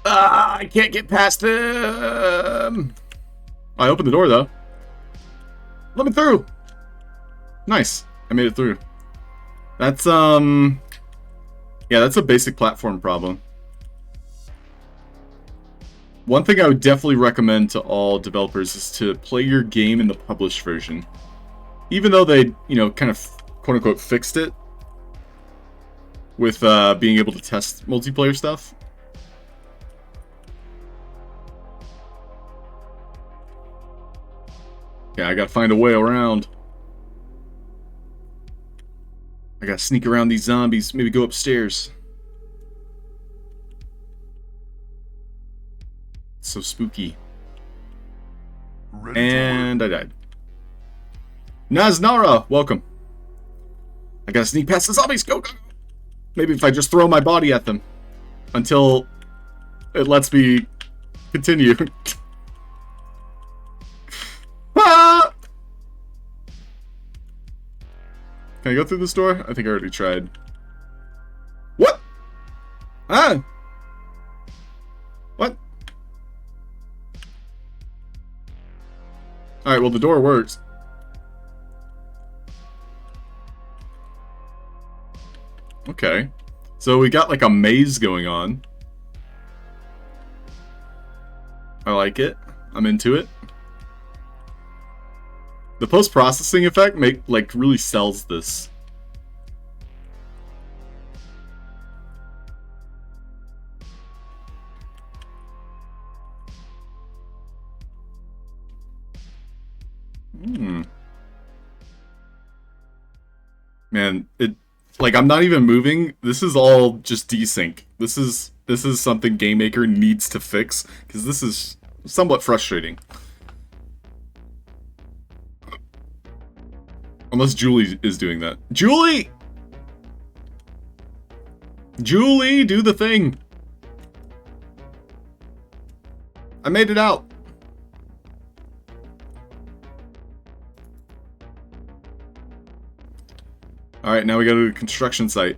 Ah, I can't get past him! I opened the door, though. Let me through! Nice. I made it through. That's, yeah, that's a basic platform problem. One thing I would definitely recommend to all developers is to play your game in the published version. Even though they, you know, kind of, quote-unquote, fixed it with being able to test multiplayer stuff. Yeah, I gotta find a way around. I gotta sneak around these zombies, maybe go upstairs. It's so spooky. And I died. Naznara, welcome. I gotta sneak past the zombies, go, go, go. Maybe if I just throw my body at them until it lets me continue. Ah! Can I go through this door? I think I already tried. What? Ah! What? Alright, well the door works. Okay. So we got like a maze going on. I like it. I'm into it. The post-processing effect really sells this. Man, like, I'm not even moving. This is all just desync. This is something Game Maker needs to fix, because this is somewhat frustrating. Unless Julie is doing that. Julie! Julie, do the thing! I made it out. Alright, now we go to the construction site.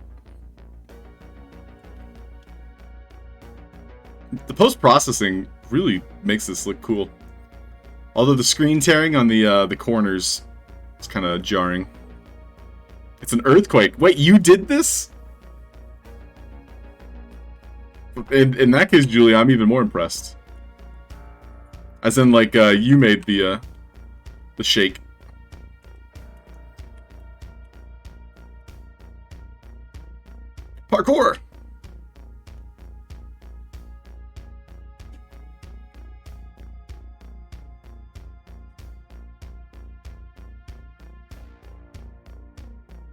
The post-processing really makes this look cool. Although the screen tearing on the corners is kind of jarring. It's an earthquake. Wait, you did this? In that case, Julie, I'm even more impressed. As in, like, you made the shake. Parkour!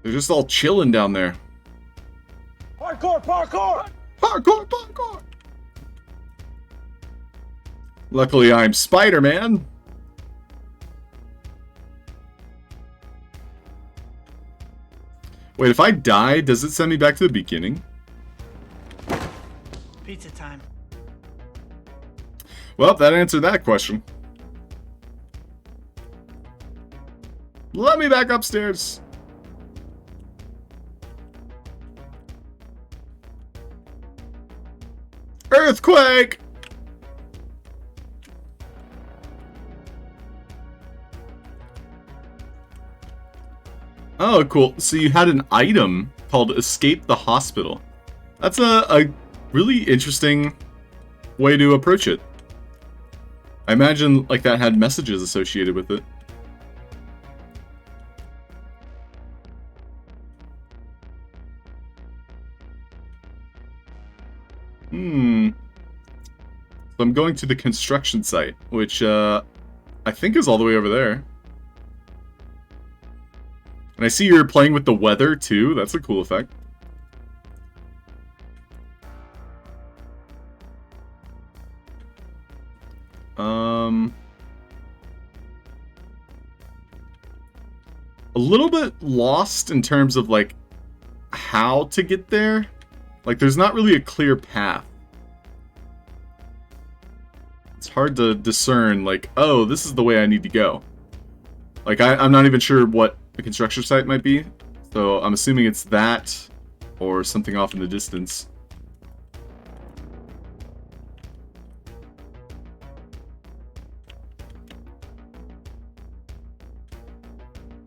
They're just all chilling down there. Parkour! Parkour! Parkour! Parkour! Luckily, I'm Spider-Man. Wait, if I die, does it send me back to the beginning? Pizza time. Well, that answered that question. Let me back upstairs. Earthquake! Oh, cool. So you had an item called Escape the Hospital. That's a really interesting way to approach it. I imagine like that had messages associated with it. So I'm going to the construction site, which I think is all the way over there. And I see you're playing with the weather too. That's a cool effect. A little bit lost in terms of like how to get there. Like there's not really a clear path. It's hard to discern like, oh, this is the way I need to go. Like I'm not even sure what the construction site might be. So I'm assuming it's that or something off in the distance.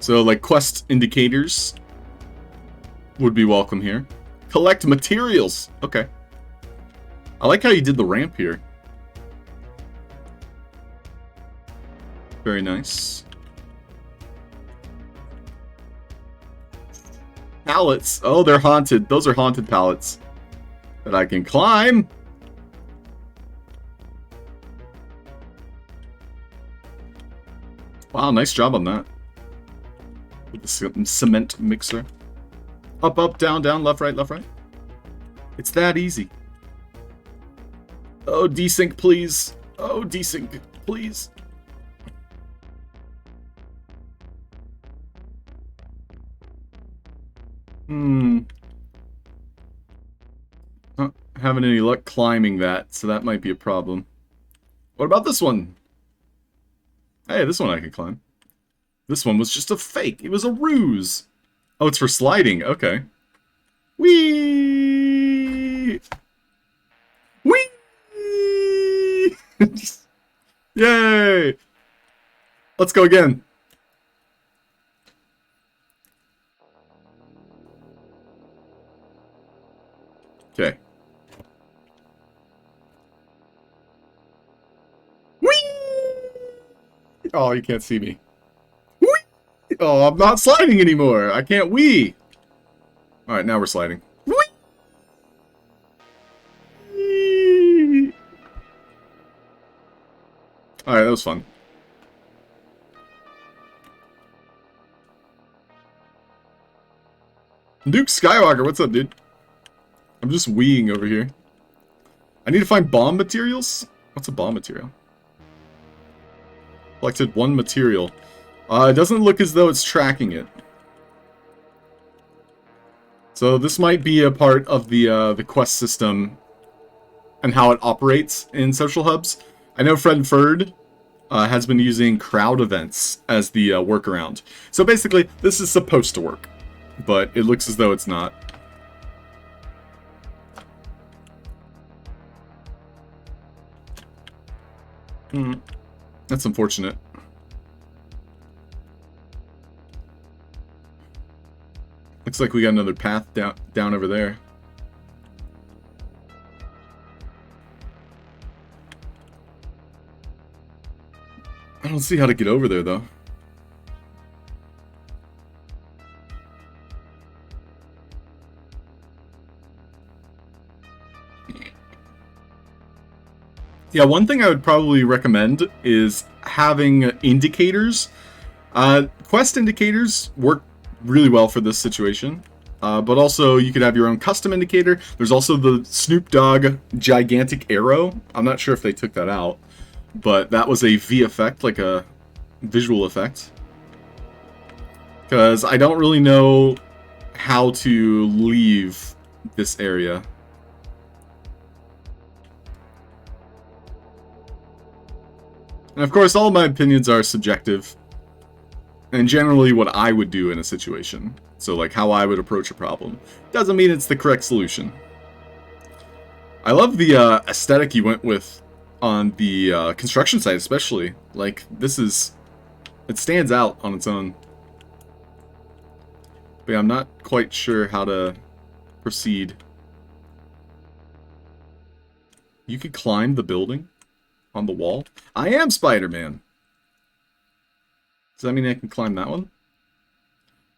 So, like, quest indicators would be welcome here. Collect materials! Okay. I like how you did the ramp here. Very nice. Pallets! Oh, they're haunted. Those are haunted pallets. That I can climb! Wow, nice job on that. With the cement mixer. Up, up, down, down, left, right, left, right. It's that easy. Oh, desync, please. Oh, desync, please. Not having any luck climbing that, so that might be a problem. What about this one? Hey, this one I can climb. This one was just a fake. It was a ruse. Oh, it's for sliding. Okay. Whee! Whee! Yay! Let's go again. Okay. Whee! Oh, you can't see me. Oh, I'm not sliding anymore. I can't wee. Alright, now we're sliding. Whee! Alright, that was fun. Duke Skywalker, what's up, dude? I'm just weeing over here. I need to find bomb materials? What's a bomb material? Collected one material. It doesn't look as though it's tracking it. So this might be a part of the quest system and how it operates in social hubs. I know Halfd0rk has been using crowd events as the workaround. So basically, this is supposed to work, but it looks as though it's not. That's unfortunate. Looks like we got another path down over there. I don't see how to get over there, though. Yeah, one thing I would probably recommend is having indicators. Quest indicators work really well for this situation, but also you could have your own custom indicator. There's also the Snoop Dogg gigantic arrow. I'm not sure if they took that out, but that was a V effect, like a visual effect. Because I don't really know how to leave this area. And of course, all my opinions are subjective. And generally what I would do in a situation. So like how I would approach a problem. Doesn't mean it's the correct solution. I love the aesthetic you went with on the construction site especially. Like, this is... It stands out on its own. But yeah, I'm not quite sure how to proceed. You could climb the building on the wall. I am Spider-Man. Does that mean I can climb that one?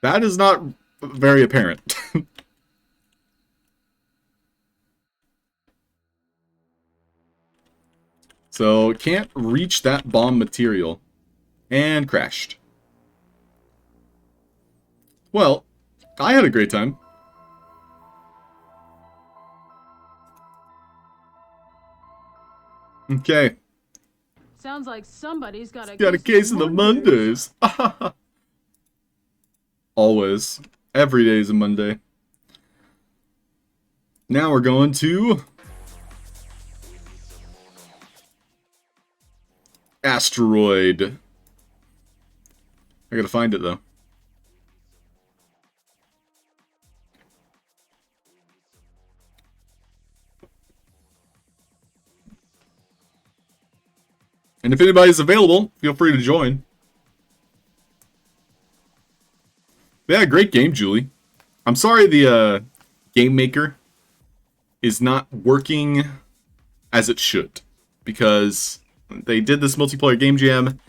That is not very apparent. So, can't reach that bomb material. And crashed. Well, I had a great time. Okay. Sounds like somebody's got a Case of the Mondays. Always. Every day is a Monday. Now we're going to... Asteroid. I gotta find it, though. And if anybody's available, feel free to join. Yeah, great game, Julie. I'm sorry the game maker is not working as it should. Because they did this multiplayer game jam,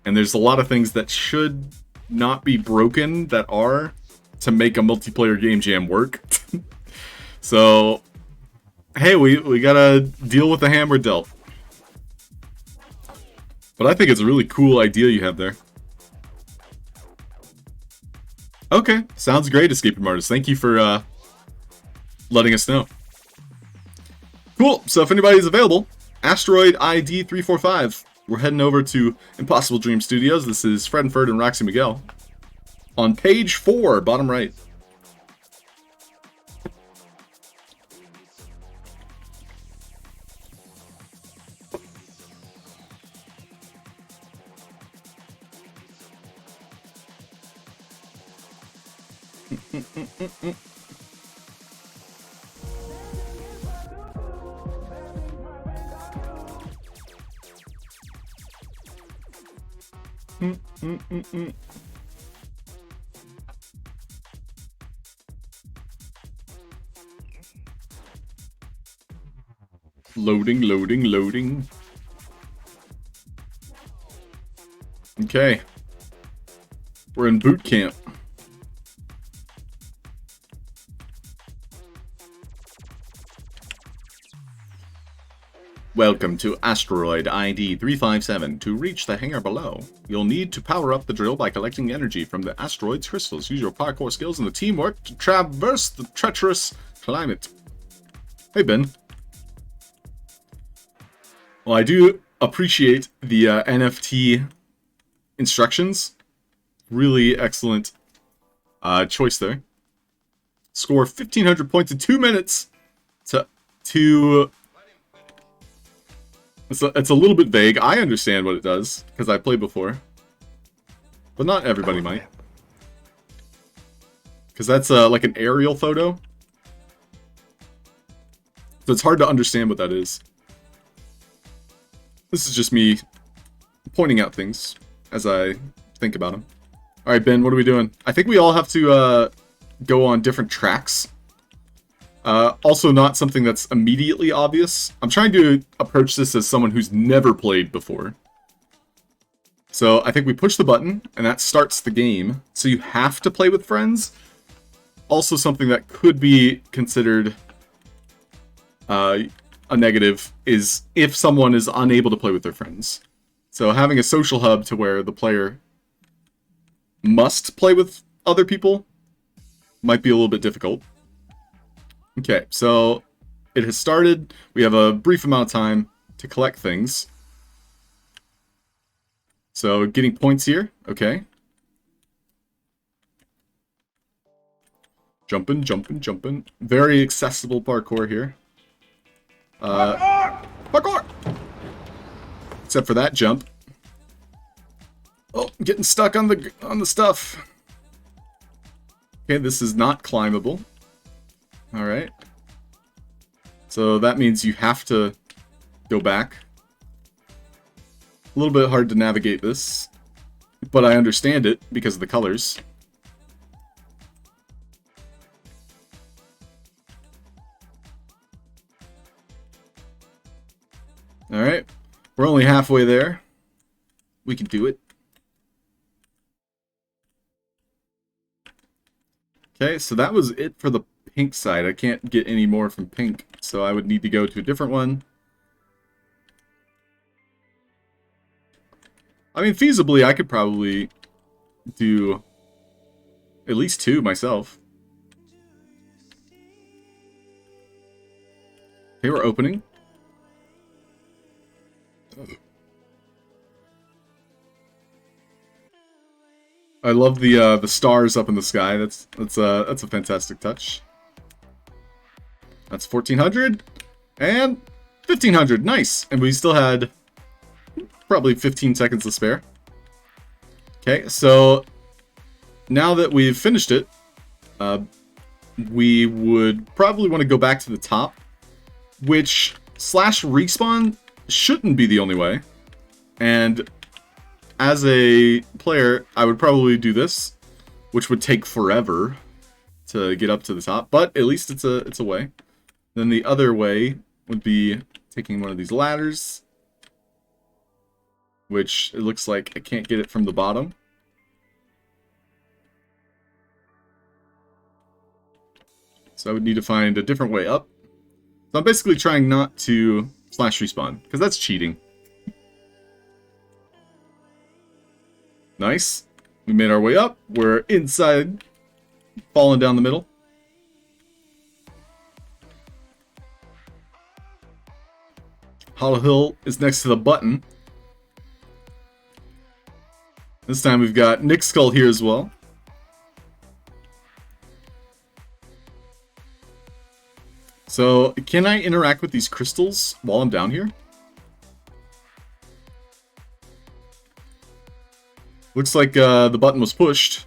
and there's a lot of things that should not be broken that are to make a multiplayer game jam work. So, hey, we gotta deal with the hand we're dealt. But I think it's a really cool idea you have there. Okay, sounds great, Escape Room Artist. Thank you for letting us know. Cool, so if anybody's available, Asteroid ID 345. We're heading over to Impossible Dream Studios. This is Fred and Ferd and Roxy Miguel. On page 4, bottom right. Loading. Okay. We're in boot camp. Welcome to Asteroid ID 357. To reach the hangar below, you'll need to power up the drill by collecting energy from the asteroid's crystals. Use your parkour skills and the teamwork to traverse the treacherous climate. Hey, Ben. Well, I do appreciate the NFT instructions. Really excellent choice there. Score 1,500 points in 2 minutes to it's a little bit vague. I understand what it does, because I played before. But not everybody might. Because that's like an aerial photo. So it's hard to understand what that is. This is just me pointing out things as I think about them. Alright, Ben, what are we doing? I think we all have to go on different tracks. Also not something that's immediately obvious. I'm trying to approach this as someone who's never played before. So I think we push the button, and that starts the game. So you have to play with friends. Also something that could be considered a negative is if someone is unable to play with their friends. So having a social hub to where the player must play with other people might be a little bit difficult. Okay, so it has started. We have a brief amount of time to collect things. So getting points here, okay. Jumping. Very accessible parkour here. Parkour! Except for that jump. Oh, I'm getting stuck on the stuff. Okay, this is not climbable. Alright. So that means you have to go back. A little bit hard to navigate this, but I understand it because of the colors. Alright, we're only halfway there. We can do it. Okay, so that was it for the pink side. I can't get any more from pink, so I would need to go to a different one. I mean, feasibly, I could probably do at least 2 myself. Okay, we're opening. I love the stars up in the sky. That's a fantastic touch. That's 1400 and 1500. Nice, and we still had probably 15 seconds to spare. Okay, so now that we've finished it, we would probably want to go back to the top, which /respawn shouldn't be the only way. And as a player, I would probably do this, which would take forever to get up to the top, but at least it's a way. Then the other way would be taking one of these ladders, which it looks like I can't get it from the bottom. So I would need to find a different way up. So I'm basically trying not to /respawn, because that's cheating. Nice. We made our way up. We're inside, falling down the middle. Hollow Hill is next to the button. This time we've got Nick Skull here as well. So, can I interact with these crystals while I'm down here? Looks like the button was pushed.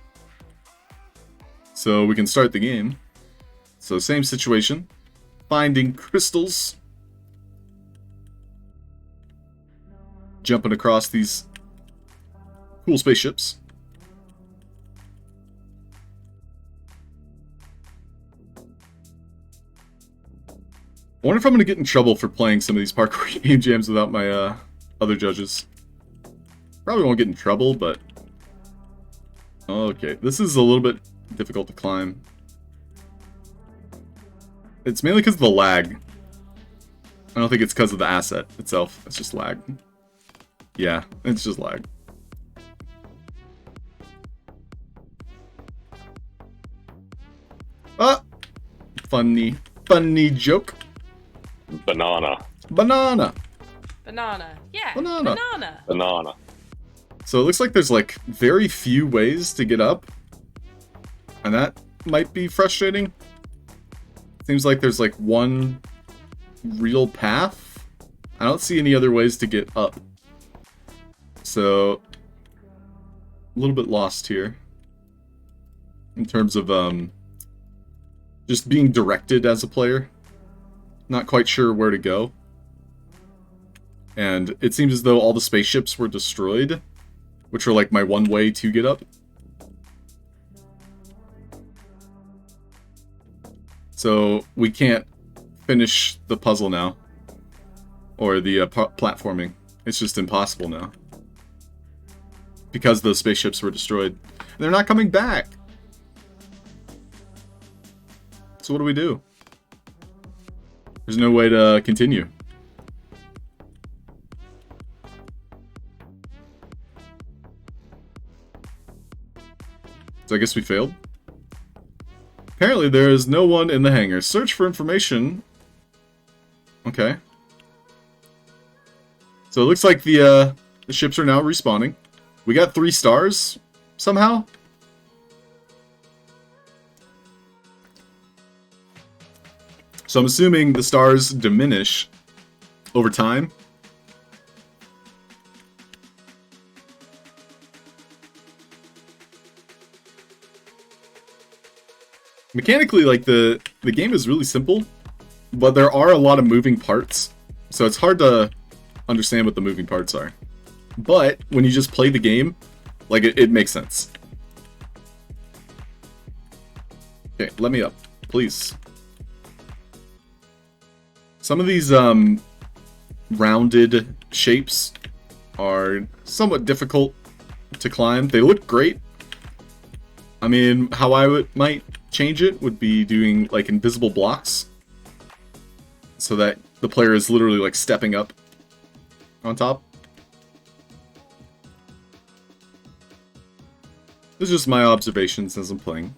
So we can start the game. So same situation. Finding crystals. Jumping across these cool spaceships. I wonder if I'm going to get in trouble for playing some of these parkour game jams without my other judges. Probably won't get in trouble, but... Okay, this is a little bit difficult to climb. It's mainly because of the lag. I don't think it's because of the asset itself. It's just lag. Yeah, it's just lag. Ah! Funny joke. Banana. Banana! Banana. Yeah. Banana. Banana. Banana. So it looks like there's like very few ways to get up. And that might be frustrating. Seems like there's like one real path. I don't see any other ways to get up. So a little bit lost here. In terms of just being directed as a player. Not quite sure where to go. And it seems as though all the spaceships were destroyed, which were like my one way to get up. So we can't finish the puzzle now. Or the platforming. It's just impossible now. Because those spaceships were destroyed. And they're not coming back! So what do we do? There's no way to continue. So I guess we failed. Apparently there is no one in the hangar. Search for information. Okay. So it looks like the ships are now respawning. We got 3 stars somehow. So I'm assuming the stars diminish over time. Mechanically, like, the game is really simple, but there are a lot of moving parts, so it's hard to understand what the moving parts are. But when you just play the game, like, it makes sense. Okay, let me up, please. Some of these rounded shapes are somewhat difficult to climb. They look great. I mean, how I might change it would be doing like invisible blocks, so that the player is literally like stepping up on top. This is just my observations as I'm playing.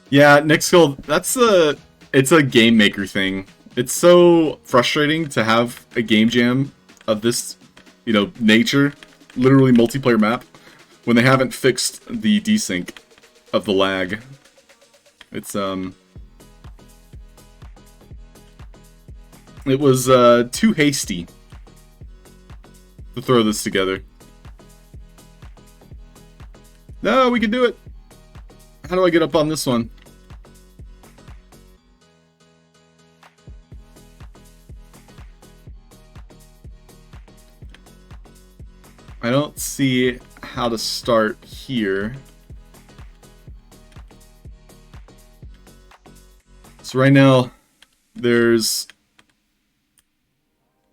Yeah, Nick Skull, it's a game maker thing. It's so frustrating to have a game jam of this, you know, nature, literally multiplayer map, when they haven't fixed the desync of the lag. It's, it was, too hasty to throw this together. No, we can do it! How do I get up on this one? I don't see how to start here. So right now, there's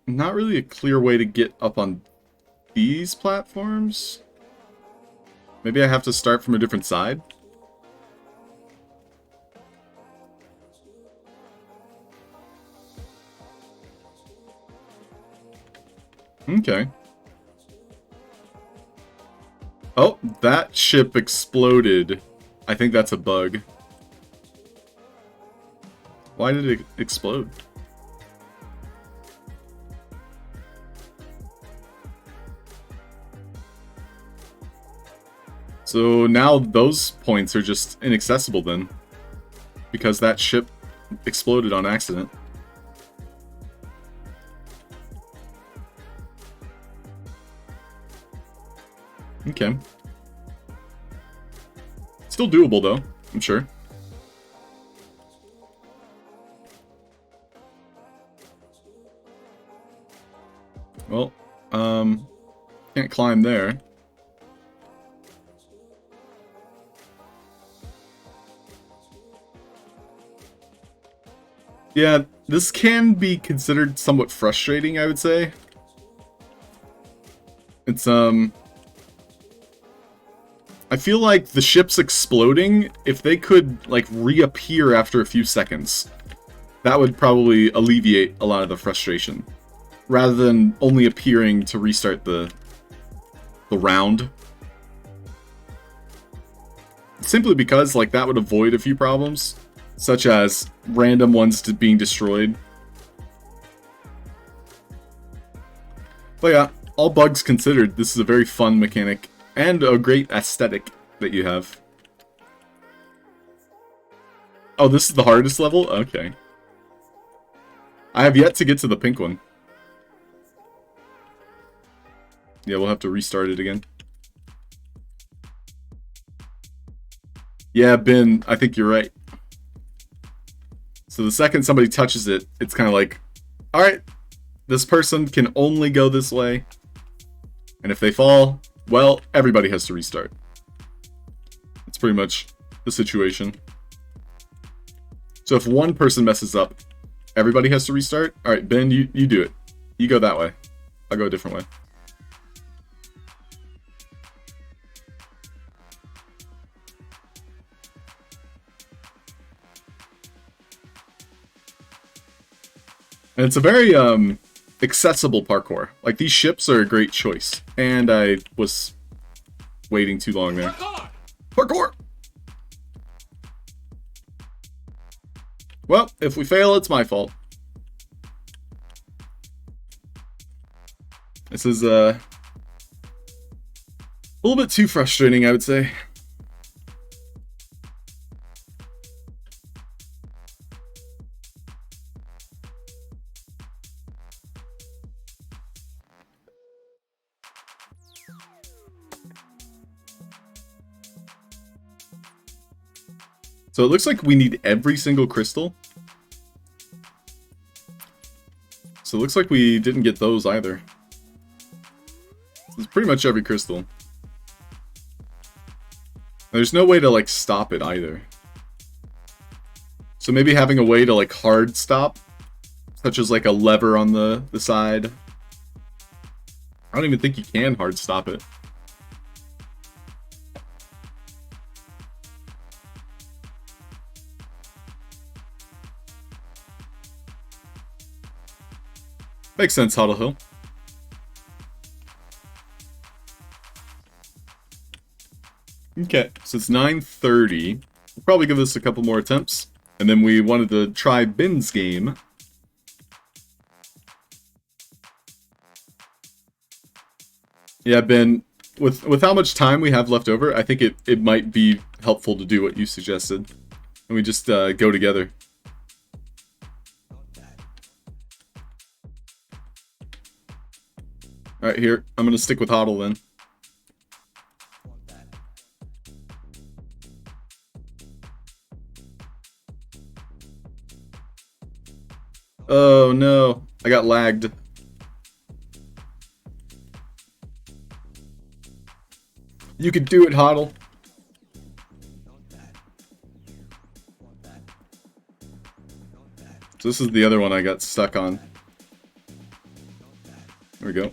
not really a clear way to get up on these platforms. Maybe I have to start from a different side? Okay. Oh, that ship exploded. I think that's a bug. Why did it explode? So now those points are just inaccessible then, because that ship exploded on accident. Okay. Still doable though, I'm sure. Well, can't climb there. Yeah, this can be considered somewhat frustrating, I would say. It's, I feel like the ships exploding, if they could, like, reappear after a few seconds, that would probably alleviate a lot of the frustration. Rather than only appearing to restart the round. Simply because, like, that would avoid a few problems, such as random ones being destroyed. But yeah, all bugs considered, this is a very fun mechanic. And a great aesthetic that you have. Oh, this is the hardest level? Okay. I have yet to get to the pink one. Yeah, we'll have to restart it again. Yeah, Ben, I think you're right. So the second somebody touches it, it's kind of like, alright, this person can only go this way. And if they fall, well, everybody has to restart. That's pretty much the situation. So if one person messes up, everybody has to restart? Alright, Ben, you do it. You go that way. I'll go a different way. And it's a very, accessible parkour. Like, these ships are a great choice. And I was waiting too long there. Parkour! Well, if we fail, it's my fault. This is, a little bit too frustrating, I would say. So it looks like we need every single crystal. So it looks like we didn't get those either. It's pretty much every crystal. There's no way to, like, stop it either. So maybe having a way to, like, hard stop, such as, like, a lever on the side. I don't even think you can hard stop it. Makes sense, Halfd0rk. Okay, so it's 9:30. We'll probably give this a couple more attempts. And then we wanted to try Ben's game. Yeah, Ben, with how much time we have left over, I think it might be helpful to do what you suggested. And we just go together. Alright, here. I'm going to stick with Halfd0rk then. Oh no, I got lagged. You could do it, Halfd0rk. So this is the other one I got stuck on. There we go.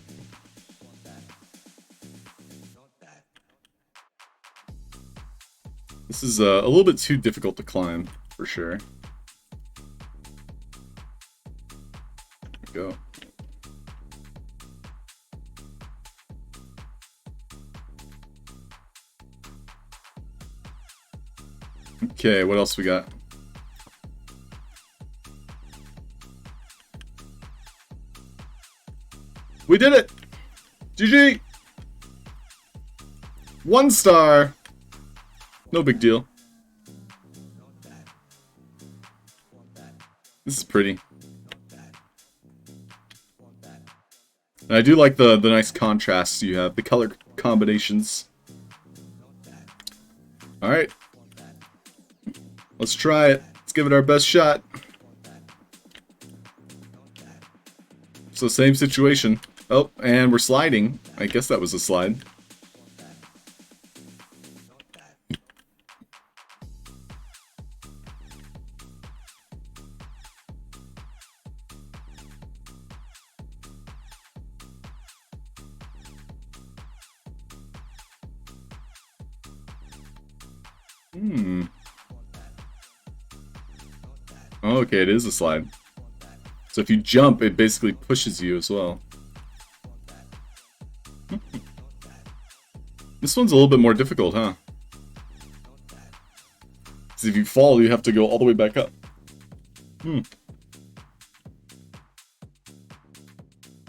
This is a little bit too difficult to climb, for sure. Go. Okay, what else we got? We did it! GG! 1 star! No big deal. This is pretty. And I do like the nice contrasts you have, the color combinations. Alright. Let's try it. Let's give it our best shot. So same situation. Oh, and we're sliding. I guess that was a slide. Oh, okay, it is a slide. So if you jump, it basically pushes you as well. This one's a little bit more difficult, huh? Because if you fall, you have to go all the way back up. And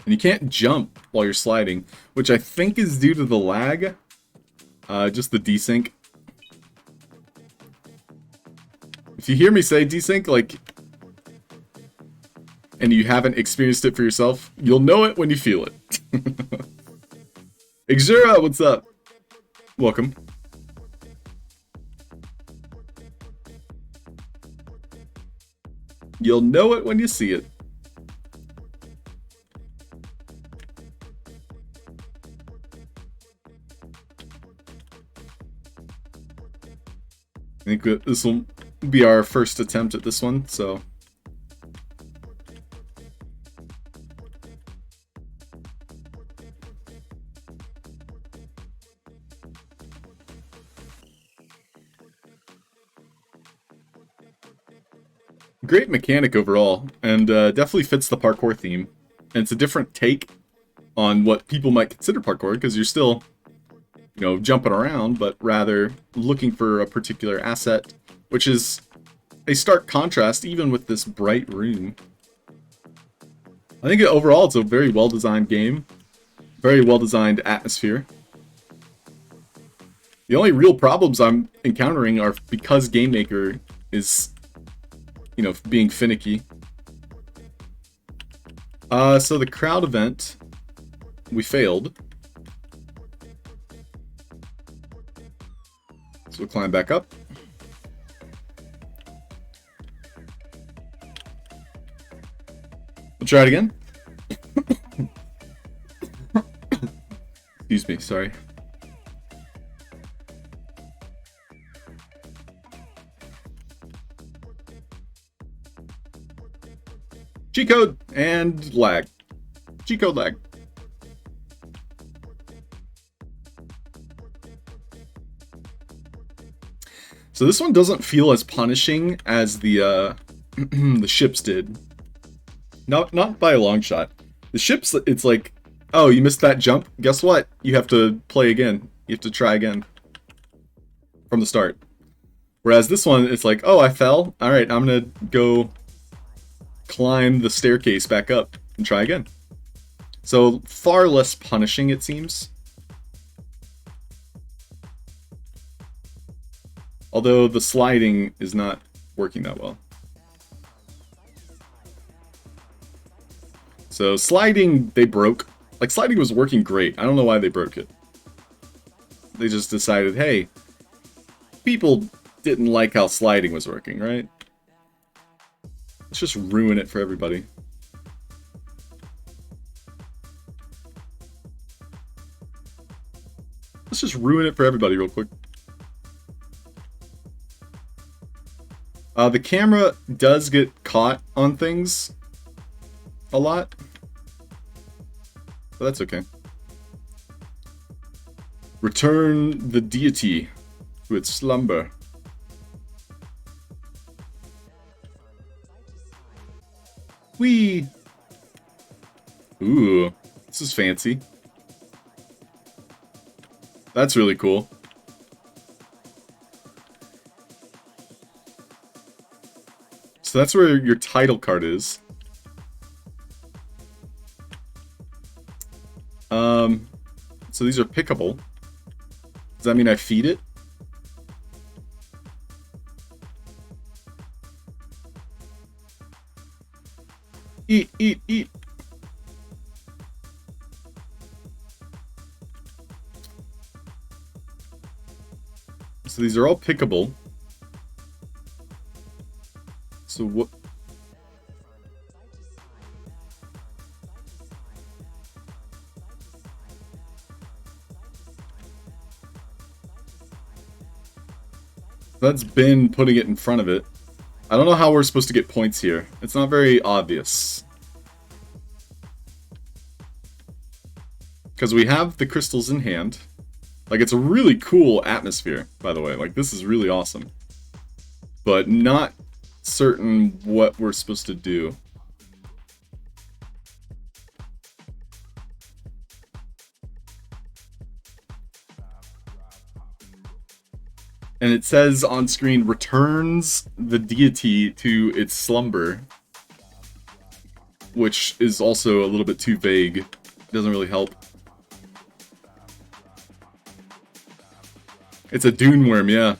you can't jump while you're sliding, which I think is due to the lag. Just the desync. If you hear me say desync, like, and you haven't experienced it for yourself, you'll know it when you feel it. Xura, what's up? Welcome. You'll know it when you see it. I think this will be our first attempt at this one, so... Great mechanic overall, and definitely fits the parkour theme. And it's a different take on what people might consider parkour, because you're still, you know, jumping around, but rather looking for a particular asset, which is a stark contrast even with this bright room. I think overall it's a very well-designed game, very well-designed atmosphere. The only real problems I'm encountering are because Game Maker is, you know, being finicky. So the crowd event, we failed. So we'll climb back up. We'll try it again. Excuse me, sorry. G-code and lag. G-code lag. So this one doesn't feel as punishing as the the ships did. Not by a long shot. The ships, it's like, oh, you missed that jump? Guess what? You have to play again. You have to try again. From the start. Whereas this one, it's like, oh, I fell. Alright, I'm gonna go climb the staircase back up and try again. So, far less punishing, it seems. Although the sliding is not working that well. So sliding, they broke. Like, sliding was working great. I don't know why they broke it. They just decided, hey, people didn't like how sliding was working, right? Let's just ruin it for everybody. Let's just ruin it for everybody real quick. The camera does get caught on things a lot. But that's okay. Return the deity to its slumber. Whee! Ooh, this is fancy. That's really cool. So that's where your title card is. So these are pickable. Does that mean I feed it? Eat, eat, eat. So these are all pickable. So what? That's been putting it in front of it. I don't know how we're supposed to get points here. It's not very obvious. Because we have the crystals in hand. Like, it's a really cool atmosphere, by the way. Like, this is really awesome. But not certain what we're supposed to do. And it says on screen, returns the deity to its slumber. Which is also a little bit too vague. Doesn't really help. It's a dune worm, yeah.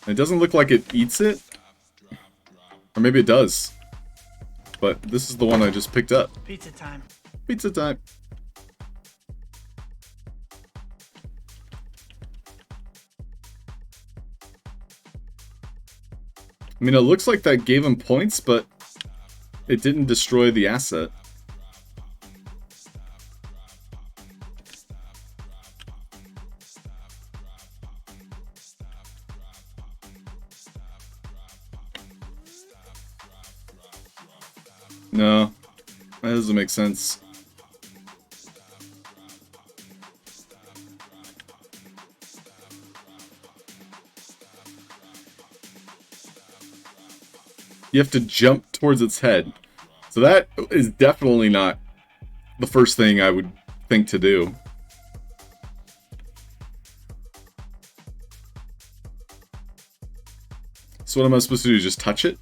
It doesn't look like it eats it. Or maybe it does. But this is the one I just picked up. Pizza time. Pizza time. I mean, it looks like that gave him points, but it didn't destroy the asset. No, that doesn't make sense. You have to jump towards its head. So that is definitely not the first thing I would think to do. So what am I supposed to do? Just touch it?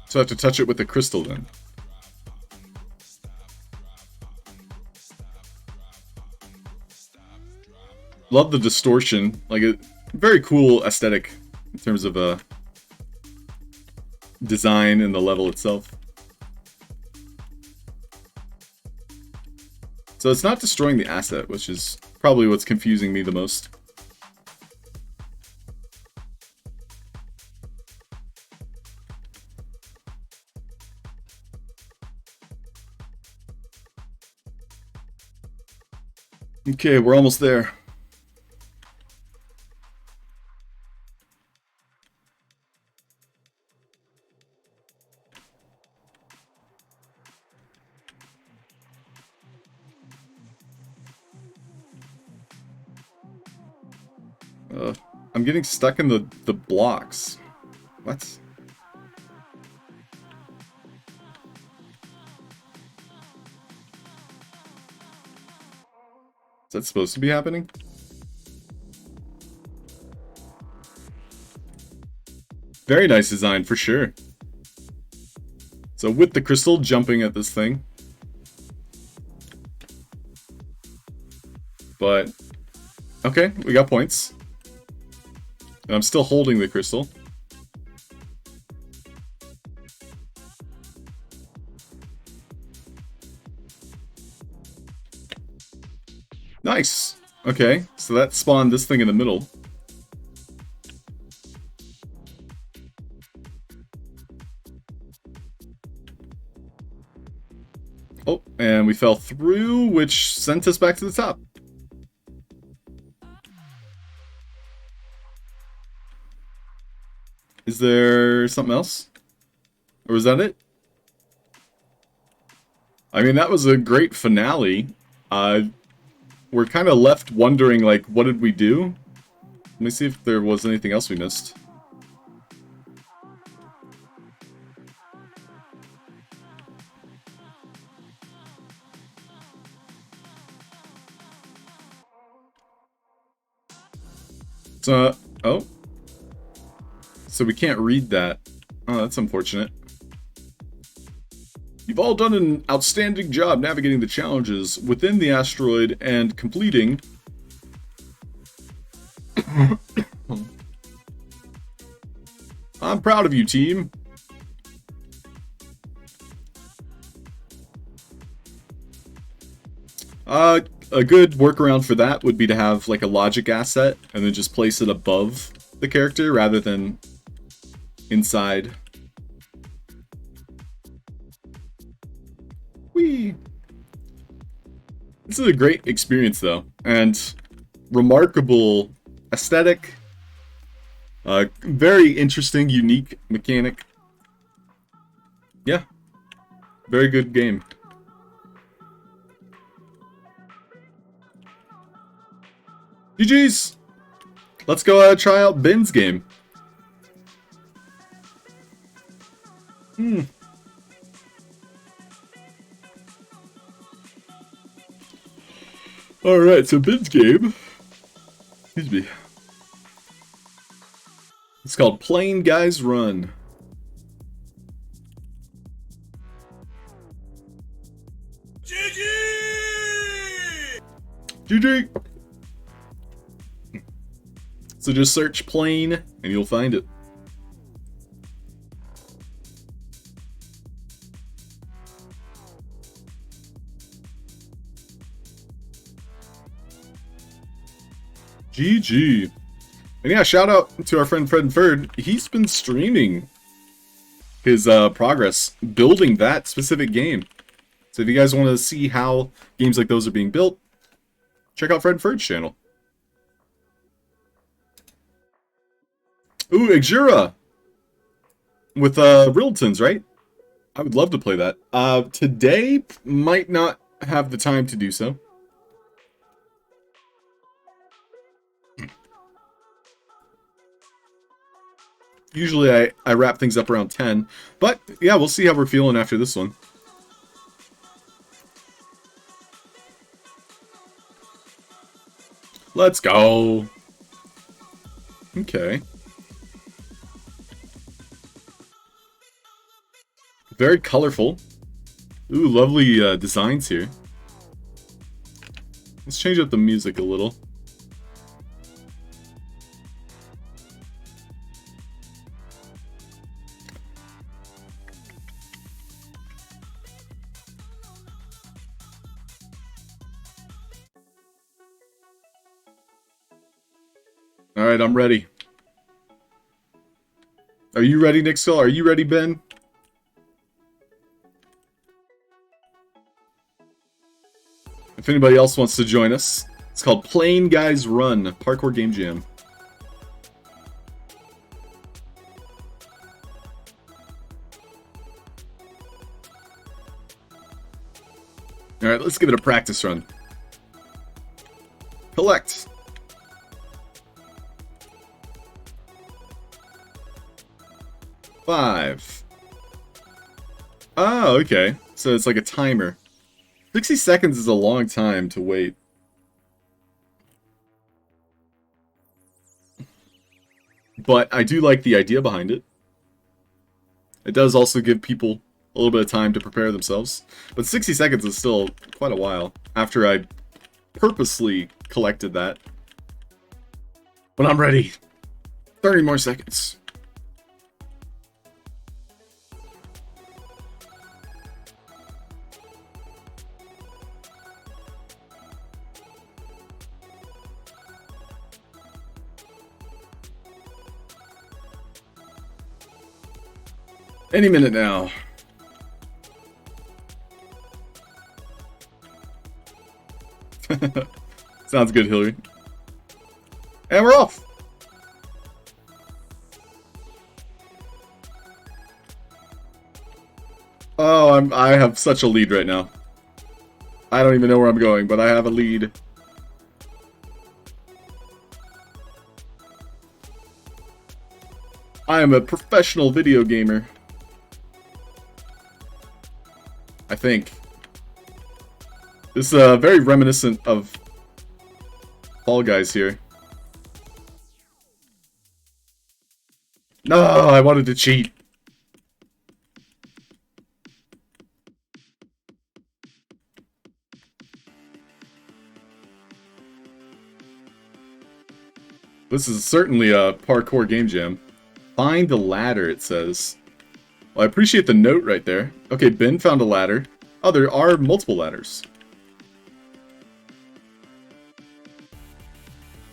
So I have to touch it with the crystal then. Love the distortion. Like, a very cool aesthetic in terms of design and the level itself. So it's not destroying the asset, which is probably what's confusing me the most. Okay, we're almost there. I'm getting stuck in the blocks. What? Is that supposed to be happening? Very nice design, for sure. So with the crystal jumping at this thing. But, okay, we got points. And I'm still holding the crystal. Nice! Okay, so that spawned this thing in the middle. Oh, and we fell through, which sent us back to the top. Is there something else? Or was that it? I mean, that was a great finale. We're kind of left wondering, like, what did we do? Let me see if there was anything else we missed. So, oh. So we can't read that. Oh, that's unfortunate. You've all done an outstanding job navigating the challenges within the asteroid and completing... I'm proud of you, team. A good workaround for that would be to have like a logic asset and then just place it above the character rather than inside. Whee! This is a great experience though, and remarkable aesthetic. Very interesting, unique mechanic. Yeah, very good game. GG's! Let's go try out Ben's game. Alright, so Ben's game. Excuse me. It's called Plain Guys Run. GG! So just search Plane and you'll find it. GG. And yeah, shout out to our friend Fred. He's been streaming his progress building that specific game. So if you guys want to see how games like those are being built, check out Fred's channel. Ooh, Exura! With Riddletons, right? I would love to play that. Today, might not have the time to do so. Usually I wrap things up around 10. But, yeah, we'll see how we're feeling after this one. Let's go! Okay. Very colorful. Ooh, lovely designs here. Let's change up the music a little. Alright, I'm ready. Are you ready, Nixel? Are you ready, Ben? If anybody else wants to join us, it's called Plain Guys Run, Parkour Game Jam. Alright, let's give it a practice run. Collect. Five. Oh, okay. So it's like a timer. 60 seconds is a long time to wait. But I do like the idea behind it. It does also give people a little bit of time to prepare themselves. But 60 seconds is still quite a while after I purposely collected that. But I'm ready. 30 more seconds. Any minute now. Sounds good, Hillary. And we're off! Oh, I have such a lead right now. I don't even know where I'm going, but I have a lead. I am a professional video gamer. I think. This is very reminiscent of Fall Guys here. No, I wanted to cheat. This is certainly a parkour game jam. Find the ladder, it says. Well, I appreciate the note right there. Okay, Ben found a ladder. Oh, there are multiple ladders.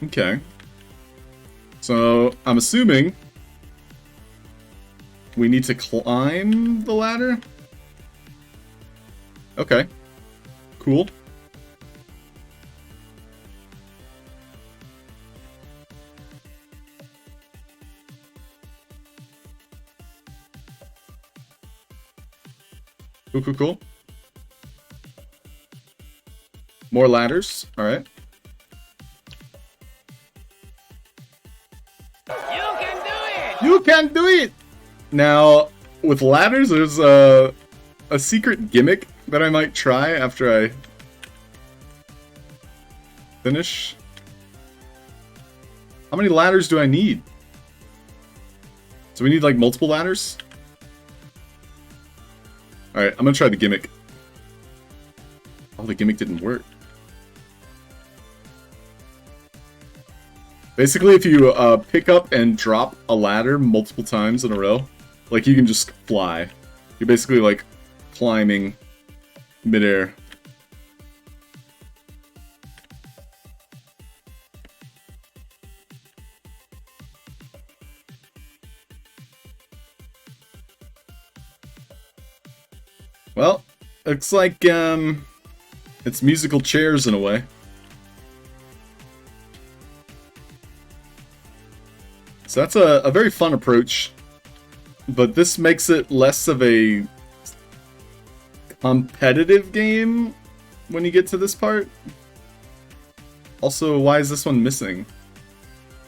Okay. So, I'm assuming we need to climb the ladder? Okay. Cool. Cool, cool, cool. More ladders. Alright. You can do it! You can do it! Now, with ladders, there's a secret gimmick that I might try after I finish. How many ladders do I need? So we need, like, multiple ladders? Alright, I'm gonna try the gimmick. Oh, the gimmick didn't work. Basically, if you pick up and drop a ladder multiple times in a row, like, you can just fly. You're basically, like, climbing midair. Well, looks like, it's musical chairs in a way. So that's a very fun approach, but this makes it less of a competitive game when you get to this part. Also, why is this one missing?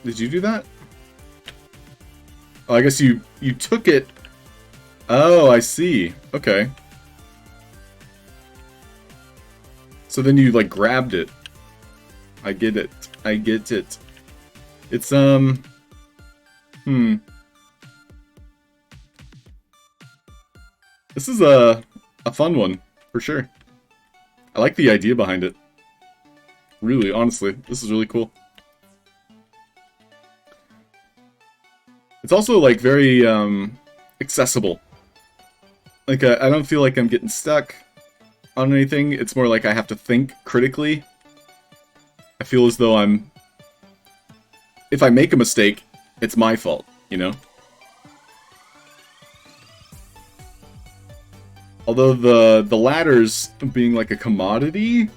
Did you do that? Oh, I guess you took it. Oh, I see. Okay. So then you, like, grabbed it. I get it. I get it. It's, This is a fun one, for sure. I like the idea behind it. Really, honestly, this is really cool. It's also, like, very, accessible. Like, I don't feel like I'm getting stuck on anything. It's more like I have to think critically. I feel as though I'm if I make a mistake, it's my fault, you know? Although the ladders being like a commodity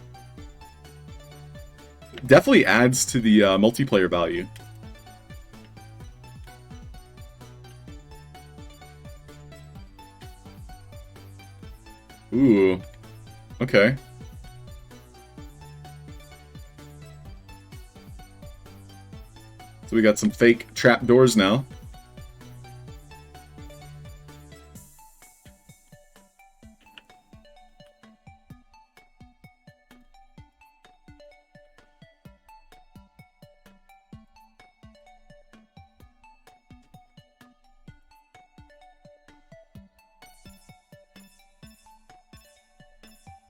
definitely adds to the multiplayer value. Ooh. Okay. So we got some fake trapdoors now.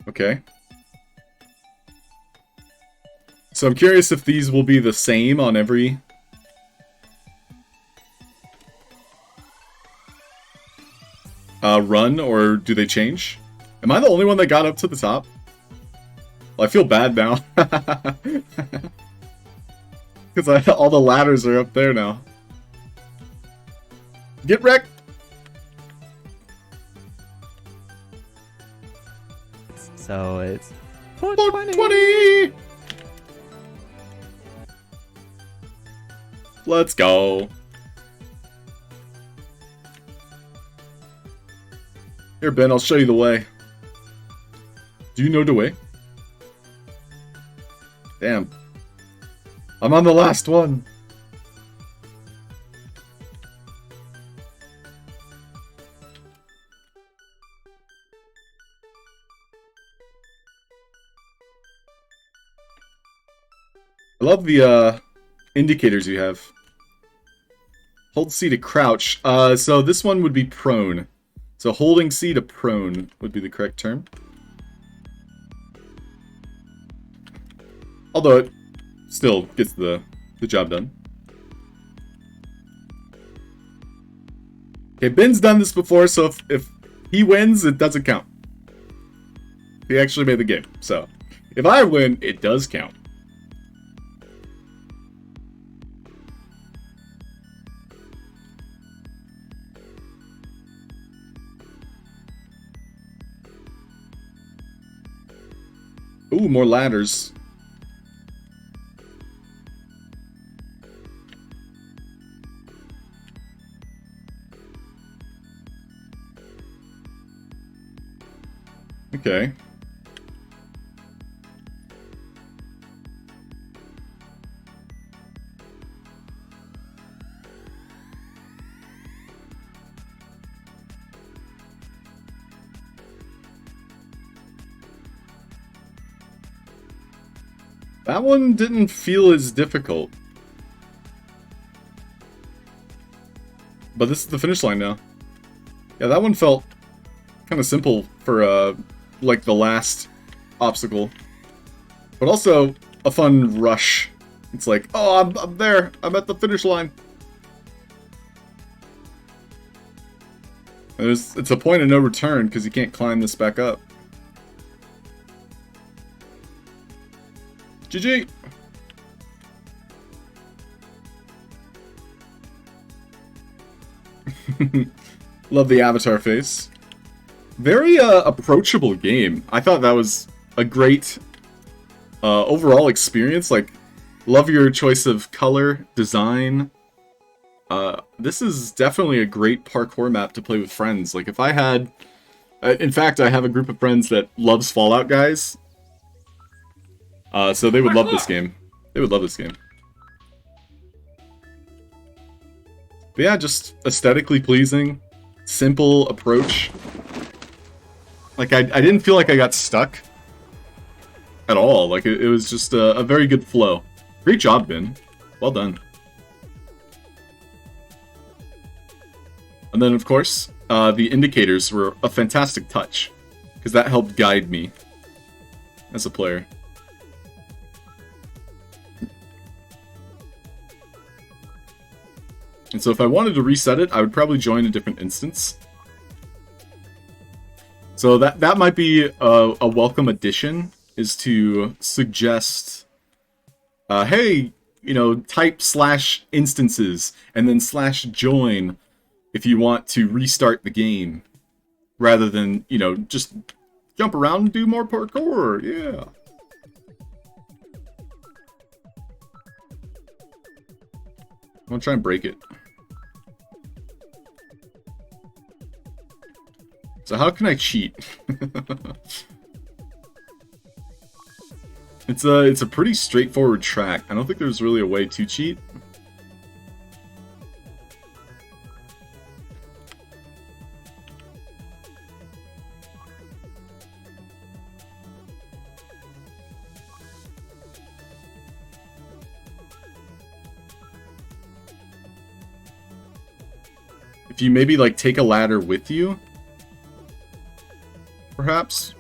Okay. So I'm curious if these will be the same on every... run, or do they change? Am I the only one that got up to the top? Well, I feel bad now. Because all the ladders are up there now. Get wrecked! So it's 420! Let's go. Here, Ben, I'll show you the way. Do you know the way? Damn. I'm on the last one. I love the indicators you have. Hold C to crouch. So this one would be prone. So holding C to prone would be the correct term. Although it still gets the job done. Okay, Ben's done this before, so if he wins, it doesn't count. He actually made the game. So if I win, it does count. Ooh, more ladders. Okay. That one didn't feel as difficult. But this is the finish line now. Yeah, that one felt kind of simple for, like, the last obstacle. But also a fun rush. It's like, oh, I'm there. I'm at the finish line. And it's a point of no return because you can't climb this back up. GG! Love the avatar face. Very approachable game. I thought that was a great overall experience. Like, love your choice of color, design. This is definitely a great parkour map to play with friends. Like, if I had... in fact, I have a group of friends that loves Fallout guys. So they would love this game. They would love this game. But yeah, just aesthetically pleasing. Simple approach. Like, I didn't feel like I got stuck. At all. Like, it was just a very good flow. Great job, Ben. Well done. And then, of course, the indicators were a fantastic touch. Because that helped guide me as a player. And so if I wanted to reset it, I would probably join a different instance. So that might be a welcome addition, is to suggest, hey, type /instances and then /join if you want to restart the game, rather than, just jump around and do more parkour. Yeah. I'm gonna try and break it. So how can I cheat? It's a pretty straightforward track. I don't think there's really a way to cheat. If you maybe like take a ladder with you, perhaps.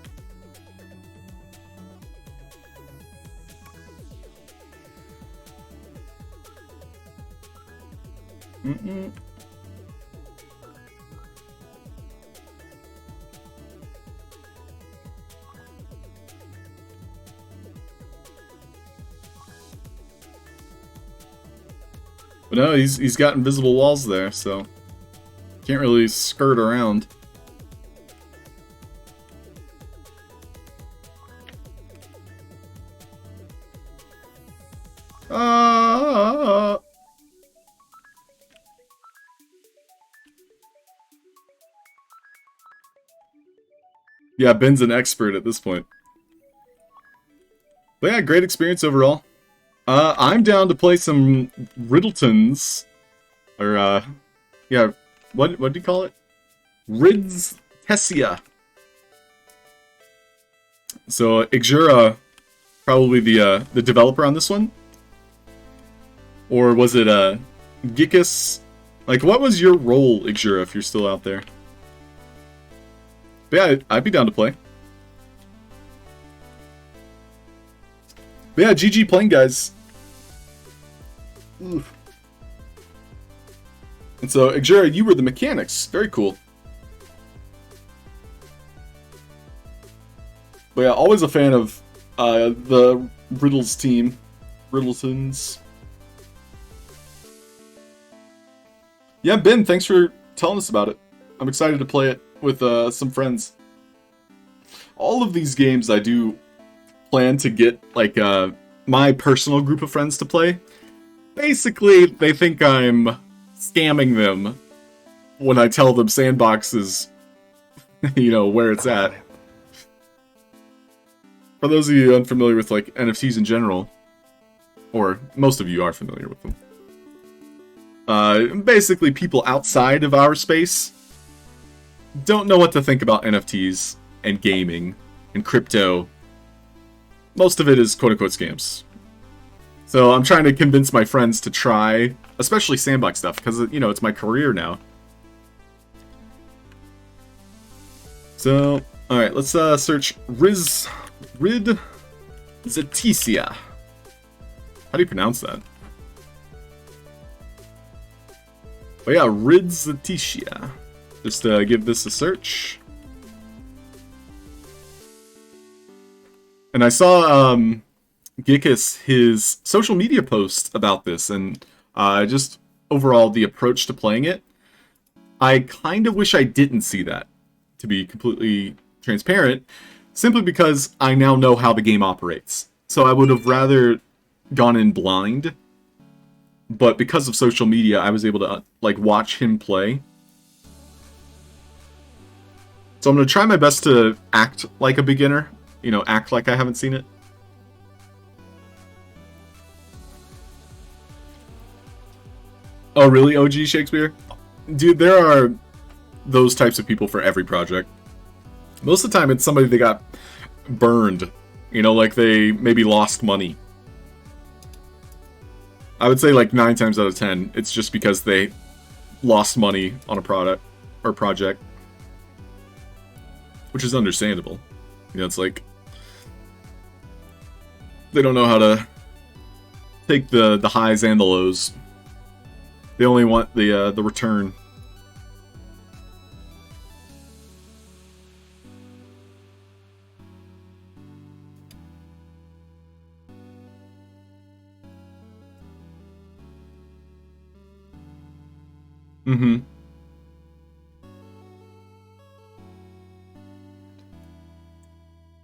But no, he's got invisible walls there, so can't really skirt around. Yeah, Ben's an expert at this point. But yeah, great experience overall. I'm down to play some Riddletons. Or, yeah, what do you call it? Rids Tessia. So, Halfd0rk, probably the developer on this one? Or was it, Gikus? Like, what was your role, Halfd0rk, if you're still out there? But yeah, I'd be down to play. But yeah, GG playing, guys. Oof. And so, Halfd0rk, you were the mechanics. Very cool. But yeah, always a fan of the Riddles team. Riddletons. Yeah, Ben, thanks for telling us about it. I'm excited to play it with some friends. All of these games I do plan to get, like, my personal group of friends to play. Basically, they think I'm scamming them when I tell them Sandbox is, where it's at. For those of you unfamiliar with, like, NFTs in general, or most of you are familiar with them, basically people outside of our space don't know what to think about NFTs and gaming and crypto. Most of it is quote-unquote scams. So I'm trying to convince my friends to try, especially Sandbox stuff, because, it's my career now. So, alright, let's search Rid Zeticia. How do you pronounce that? Oh yeah, Rid Zeticia. Just give this a search. And I saw Gikus, his social media post about this, and just overall the approach to playing it. I kind of wish I didn't see that, to be completely transparent, simply because I now know how the game operates. So I would have rather gone in blind, but because of social media, I was able to watch him play. So I'm going to try my best to act like a beginner, act like I haven't seen it. Oh, really, OG Shakespeare? Dude, there are those types of people for every project. Most of the time, it's somebody that got burned. Like they maybe lost money. I would say 9 times out of 10, it's just because they lost money on a product or project. Which is understandable. It's like they don't know how to take the highs and the lows. They only want the return. Mm-hmm.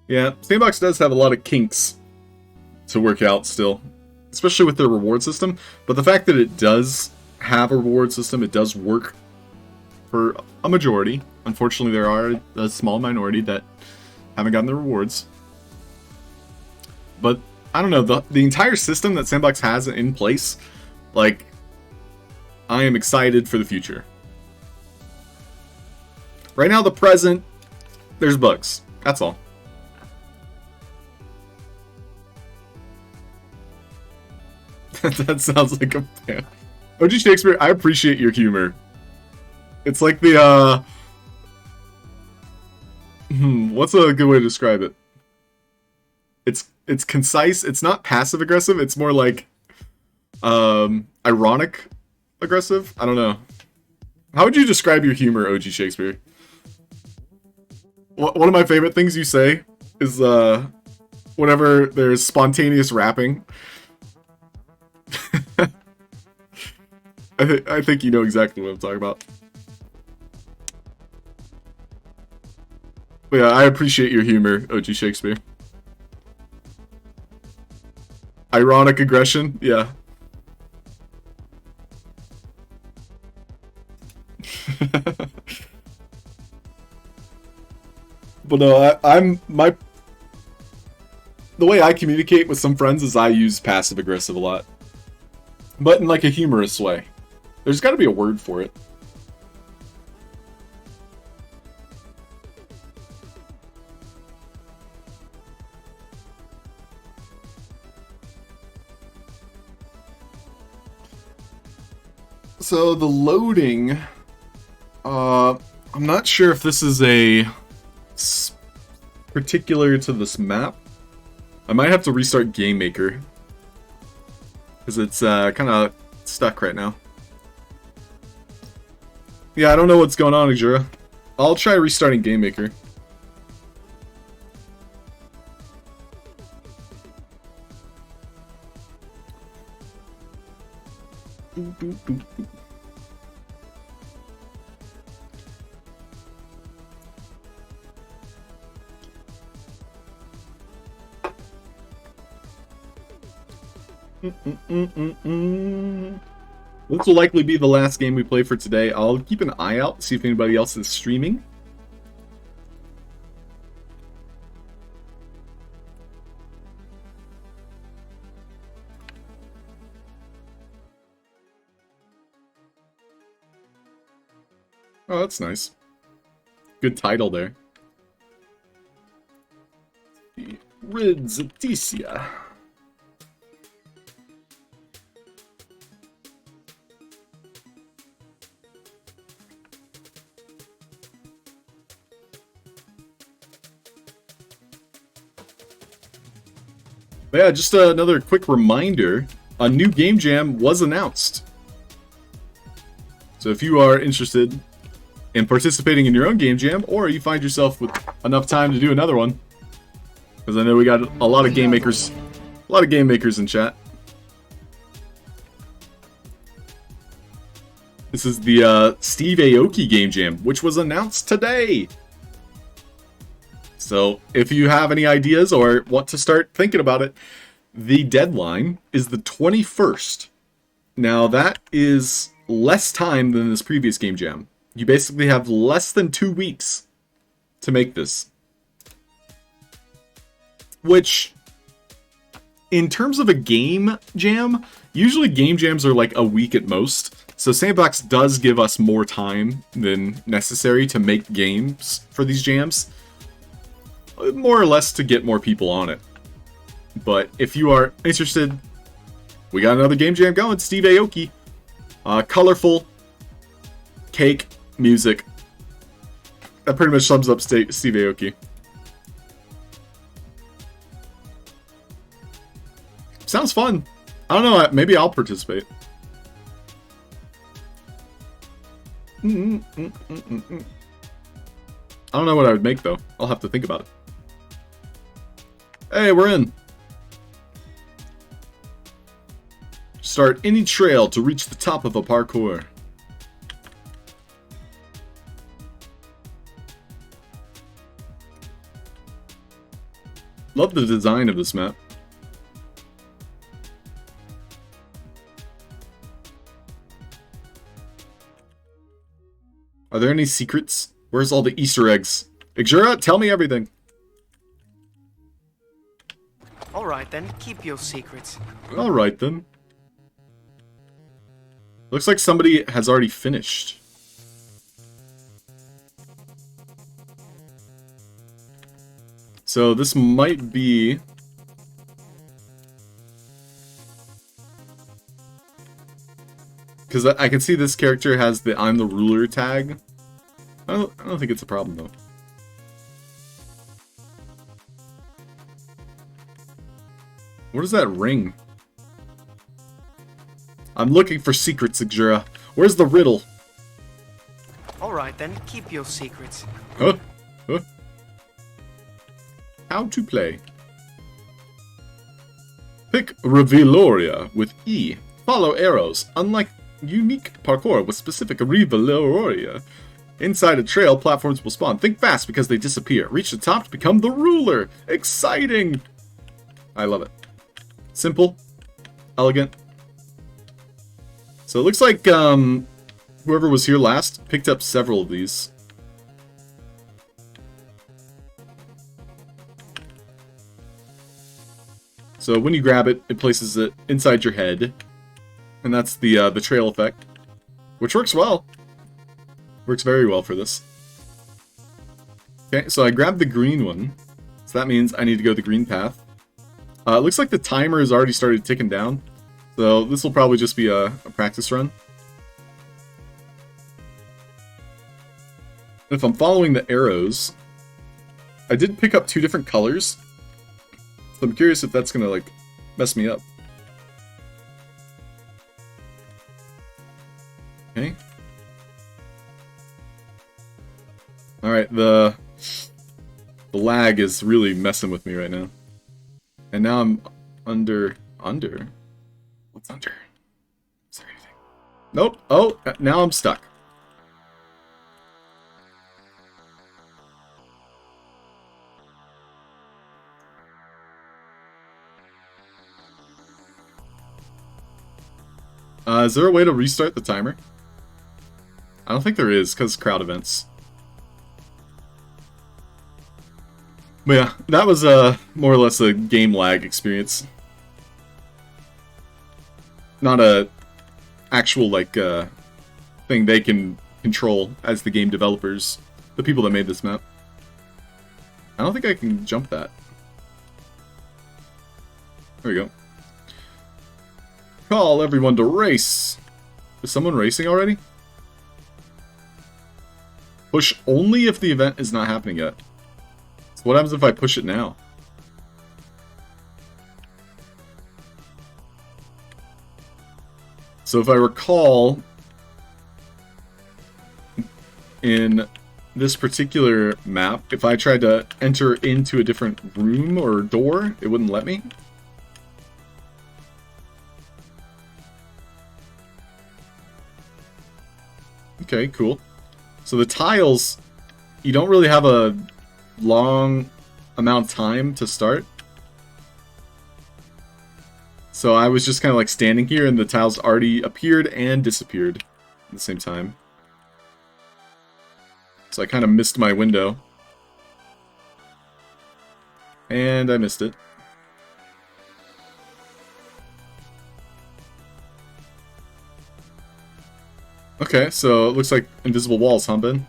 Yeah, Sandbox does have a lot of kinks to work out still, especially with their reward system. But the fact that it does have a reward system, it does work for a majority. Unfortunately, there are a small minority that haven't gotten the rewards. But I don't know, the entire system that Sandbox has in place, like, I am excited for the future. Right now, the present, there's bugs. That's all. That sounds like a fan. OG Shakespeare, I appreciate your humor. It's like the, what's a good way to describe it? It's concise, it's not passive-aggressive, it's more like, ironic aggressive? I don't know. How would you describe your humor, OG Shakespeare? One of my favorite things you say is, whenever there's spontaneous rapping. I think you know exactly what I'm talking about. But yeah, I appreciate your humor, OG Shakespeare. Ironic aggression? Yeah. But no, the way I communicate with some friends is I use passive-aggressive a lot. But in like a humorous way. There's gotta be a word for it. So the loading, I'm not sure if this is a particular to this map. I might have to restart Game Maker because it's kind of stuck right now. Yeah, I don't know what's going on, Ajura. I'll try restarting Game Maker. This will likely be the last game we play for today. I'll keep an eye out to see if anybody else is streaming. Oh, that's nice. Good title there. Rids Aticia. But yeah, just another quick reminder, a new game jam was announced. So if you are interested in participating in your own game jam, or you find yourself with enough time to do another one, because I know we got a lot of game makers in chat. This is the Steve Aoki game jam, which was announced today. So if you have any ideas or want to start thinking about it, the deadline is the 21st. Now that is less time than this previous game jam. You basically have less than 2 weeks to make this. Which, in terms of a game jam, usually game jams are like a week at most. So Sandbox does give us more time than necessary to make games for these jams. More or less to get more people on it. But if you are interested, we got another game jam going. Steve Aoki. Colorful. Cake. Music. That pretty much sums up Steve Aoki. Sounds fun. I don't know, maybe I'll participate. I don't know what I would make though. I'll have to think about it. Hey, we're in. Start any trail to reach the top of a parkour. Love the design of this map. Are there any secrets? Where's all the Easter eggs? Ixura, tell me everything. Alright then, keep your secrets. Alright then. Looks like somebody has already finished. So this might be... Because I can see this character has the I'm the ruler tag. I don't think it's a problem though. What is that ring? I'm looking for secrets, Ixura. Where's the riddle? Alright then, keep your secrets. Huh? Huh? How to play. Pick Reveloria with E. Follow arrows. Unlike unique parkour with specific Reveloria. Inside a trail, platforms will spawn. Think fast because they disappear. Reach the top to become the ruler. Exciting! I love it. Simple. Elegant. So it looks like whoever was here last picked up several of these. So when you grab it, it places it inside your head. And that's the trail effect. Which works well. Works very well for this. Okay, so I grabbed the green one. So that means I need to go the green path. It looks like the timer has already started ticking down. So this will probably just be a practice run. If I'm following the arrows, I did pick up 2 different colors. So I'm curious if that's gonna like mess me up. Okay. Alright, the lag is really messing with me right now. And now I'm under... What's under? Is there anything? Nope. Oh, now I'm stuck. Is there a way to restart the timer? I don't think there is, because crowd events. But yeah, that was more or less a game lag experience. Not a actual, like, thing they can control as the game developers. The people that made this map. I don't think I can jump that. There we go. Call everyone to race. Is someone racing already? Push only if the event is not happening yet. So what happens if I push it now? So if I recall, in this particular map, if I tried to enter into a different room or door, it wouldn't let me. Okay, cool. So the tiles, you don't really have a long amount of time to start. So I was just kind of like standing here and the tiles already appeared and disappeared at the same time. So I kind of missed my window. And I missed it. Okay, so it looks like invisible walls, huh, Ben?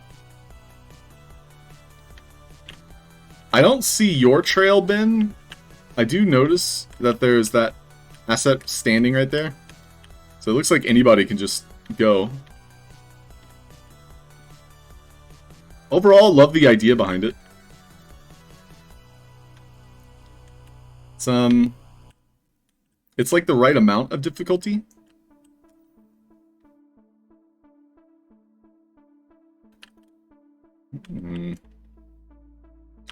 I don't see your trail, Ben. I do notice that there's that asset standing right there. So it looks like anybody can just go. Overall, love the idea behind it. It's like the right amount of difficulty.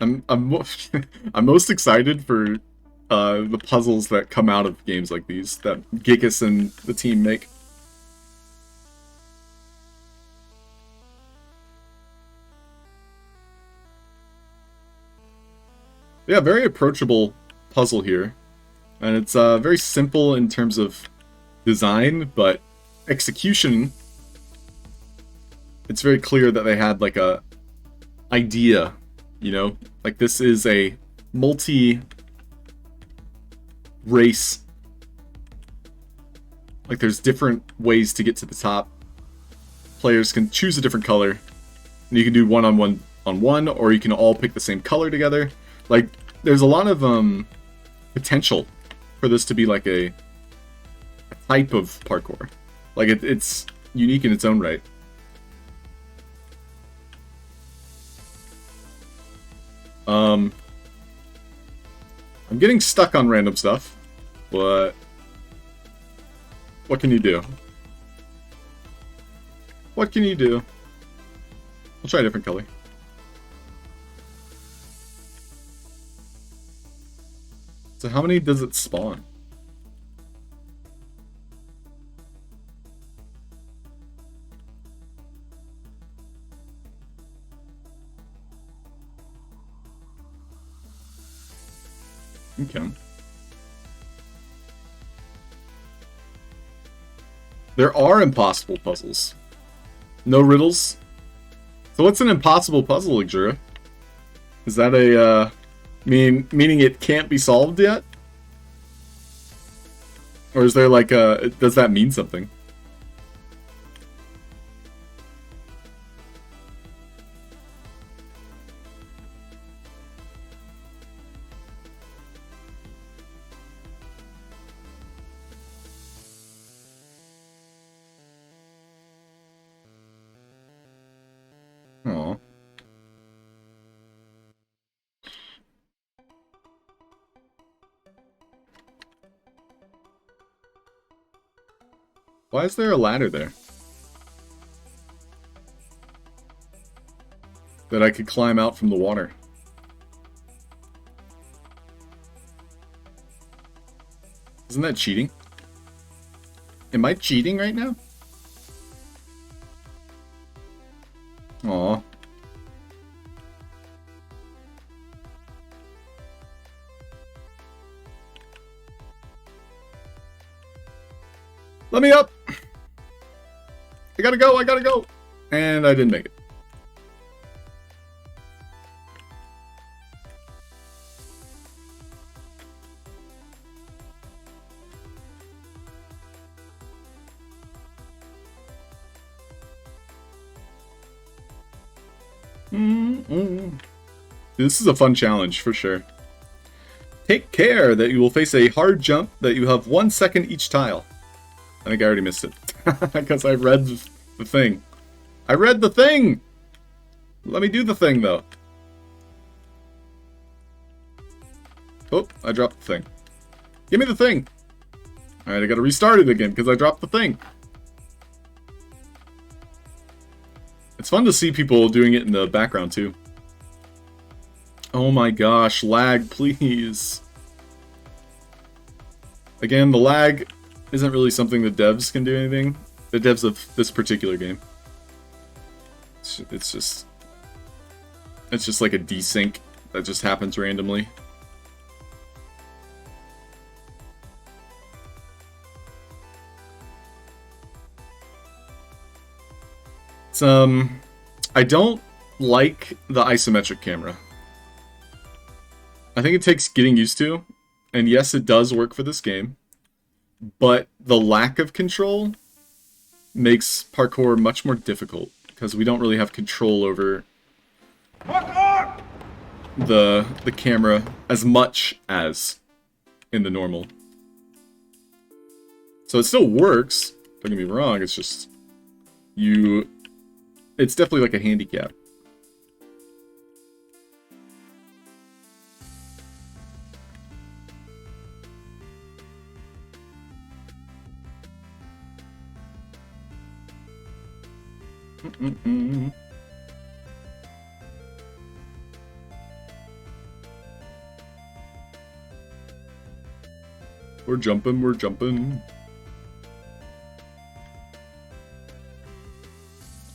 I'm I'm most excited for the puzzles that come out of games like these that Gigas and the team make. Yeah, very approachable puzzle here. And it's very simple in terms of design, but execution, it's very clear that they had like a idea, you know? Like this is a multi-race. Like there's different ways to get to the top. Players can choose a different color. And you can do one-on-one on one, or you can all pick the same color together. Like, there's a lot of potential for this to be like a type of parkour. Like, it's unique in its own right. I'm getting stuck on random stuff, but what can you do? What can you do? We'll try a different color. So how many does it spawn? Okay. There are impossible puzzles. No riddles? So what's an impossible puzzle, Halfd0rk? Is that a, meaning it can't be solved yet? Or is there like a, does that mean something? Aw. Why is there a ladder there? That I could climb out from the water. Isn't that cheating? Am I cheating right now? Aw. Let me up! I gotta go, I gotta go! And I didn't make it. This is a fun challenge, for sure. Take care that you will face a hard jump that you have 1 second each tile. I think I already missed it. Because I read the thing. I read the thing! Let me do the thing, though. Oh, I dropped the thing. Give me the thing! Alright, I gotta restart it again, because I dropped the thing. It's fun to see people doing it in the background, too. Oh my gosh, lag, please. Again, the lag isn't really something the devs can do anything. The devs of this particular game. It's just like a desync that just happens randomly. It's, I don't like the isometric camera. I think it takes getting used to, and yes, it does work for this game, but the lack of control makes parkour much more difficult, because we don't really have control over the camera as much as in the normal. So it still works, don't get me wrong, it's just, it's definitely like a handicap. We're jumping, we're jumping.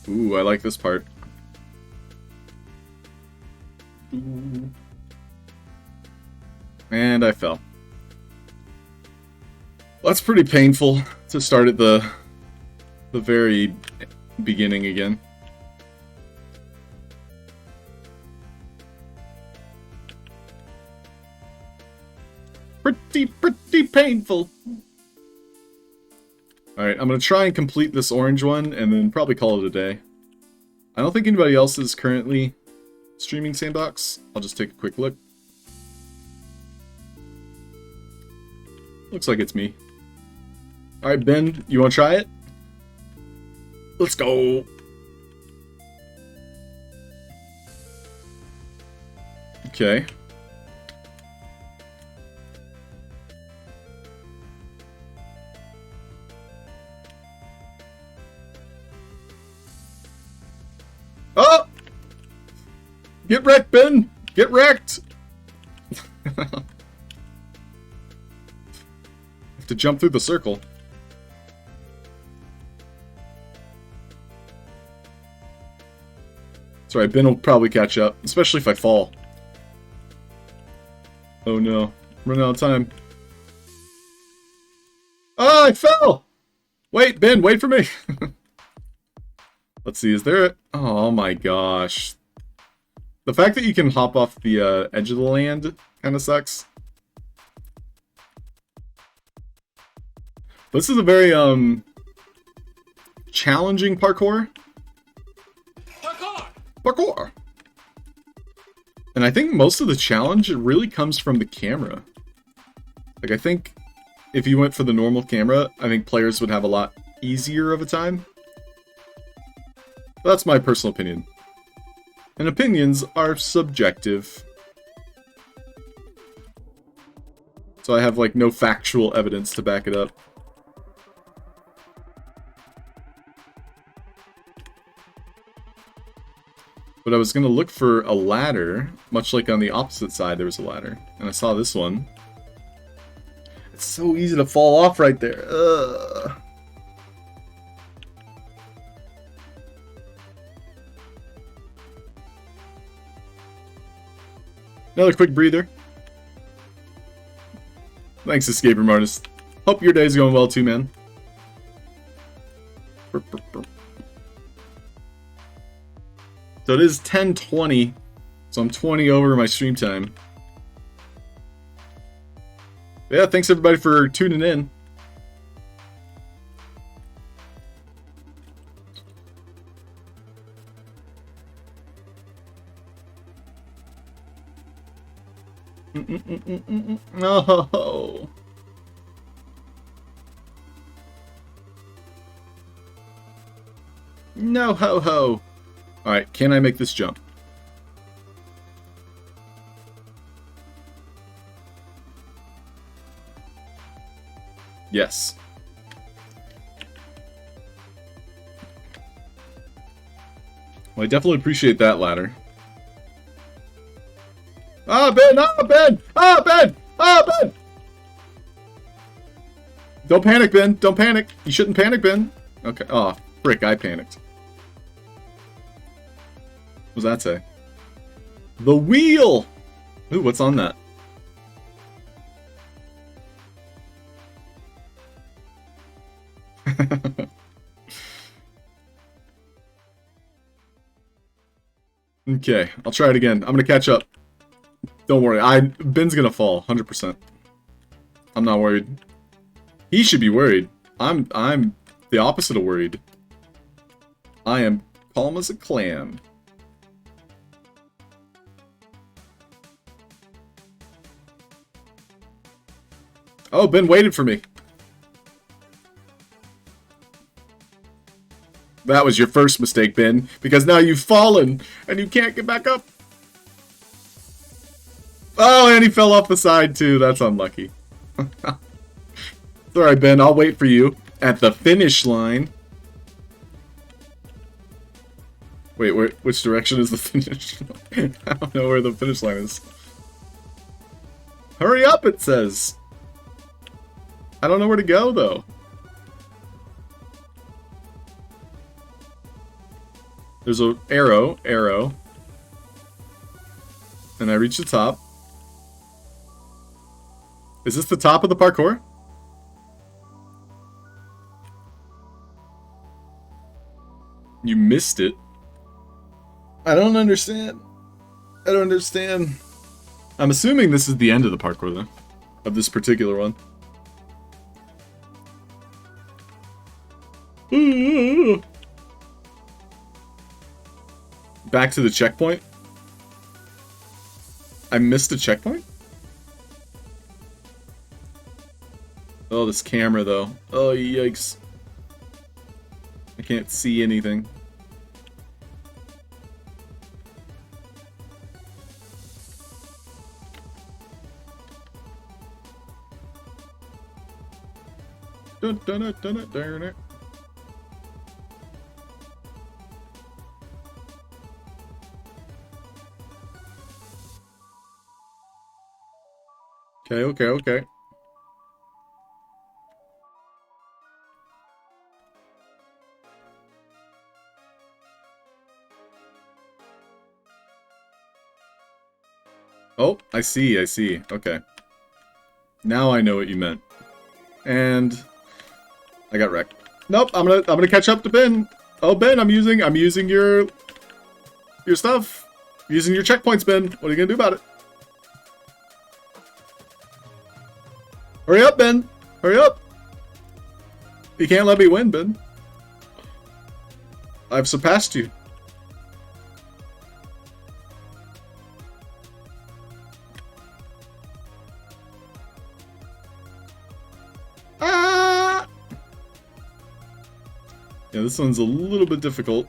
Ooh, I like this part. Ooh. And I fell. That's pretty painful to start at the very beginning again. Pretty painful. Alright, I'm gonna try and complete this orange one and then probably call it a day. I don't think anybody else is currently streaming Sandbox. I'll just take a quick look. Looks like it's me. Alright, Ben, you wanna try it? Let's go! Okay. Oh! Get wrecked, Ben! Get wrecked! Have to jump through the circle. It's alright, Ben will probably catch up, especially if I fall. Oh no, running out of time. Oh, I fell! Wait, Ben, wait for me! Let's see, is there a... Oh my gosh. The fact that you can hop off the edge of the land kind of sucks. This is a very, challenging parkour. Parkour! And I think most of the challenge really comes from the camera. Like, I think if you went for the normal camera, I think players would have a lot easier of a time. That's my personal opinion. And opinions are subjective. So I have, like, no factual evidence to back it up. But I was going to look for a ladder, much like on the opposite side there was a ladder. And I saw this one. It's so easy to fall off right there. Ugh. Another quick breather. Thanks, Escape Room Artist. Hope your day's going well too, man. So it is 10:20, so I'm 20 over my stream time. But yeah, thanks everybody for tuning in. No. No ho ho. Alright, can I make this jump? Yes. Well, I definitely appreciate that ladder. Ah, Ben! Ah, Ben! Ah, Ben! Ah, Ben! Don't panic, Ben. Don't panic. You shouldn't panic, Ben. Okay. Oh, frick, I panicked. What does that say? The wheel! Ooh, what's on that? Okay, I'll try it again. I'm gonna catch up. Don't worry, Ben's gonna fall, 100%. I'm not worried. He should be worried. I'm the opposite of worried. I am calm as a clam. Oh, Ben waited for me. That was your first mistake, Ben, because now you've fallen and you can't get back up. Oh, and he fell off the side too. That's unlucky. It's alright, Ben. I'll wait for you at the finish line. Wait, which direction is the finish line? I don't know where the finish line is. Hurry up, it says. I don't know where to go, though. There's an arrow, and I reach the top. Is this the top of the parkour? You missed it. I don't understand. I don't understand. I'm assuming this is the end of the parkour, though. Of this particular one. Back to the checkpoint? I missed a checkpoint? Oh, this camera, though. Oh, yikes. I can't see anything. Dun, dun, dun, dun, dun, dun, dun. Okay. Oh, I see. Okay. Now I know what you meant. And I got wrecked. Nope, I'm gonna catch up to Ben. Oh, Ben, I'm using your stuff. I'm using your checkpoints, Ben. What are you gonna do about it? Hurry up, Ben. Hurry up. You can't let me win, Ben. I've surpassed you. Ah! Yeah, this one's a little bit difficult.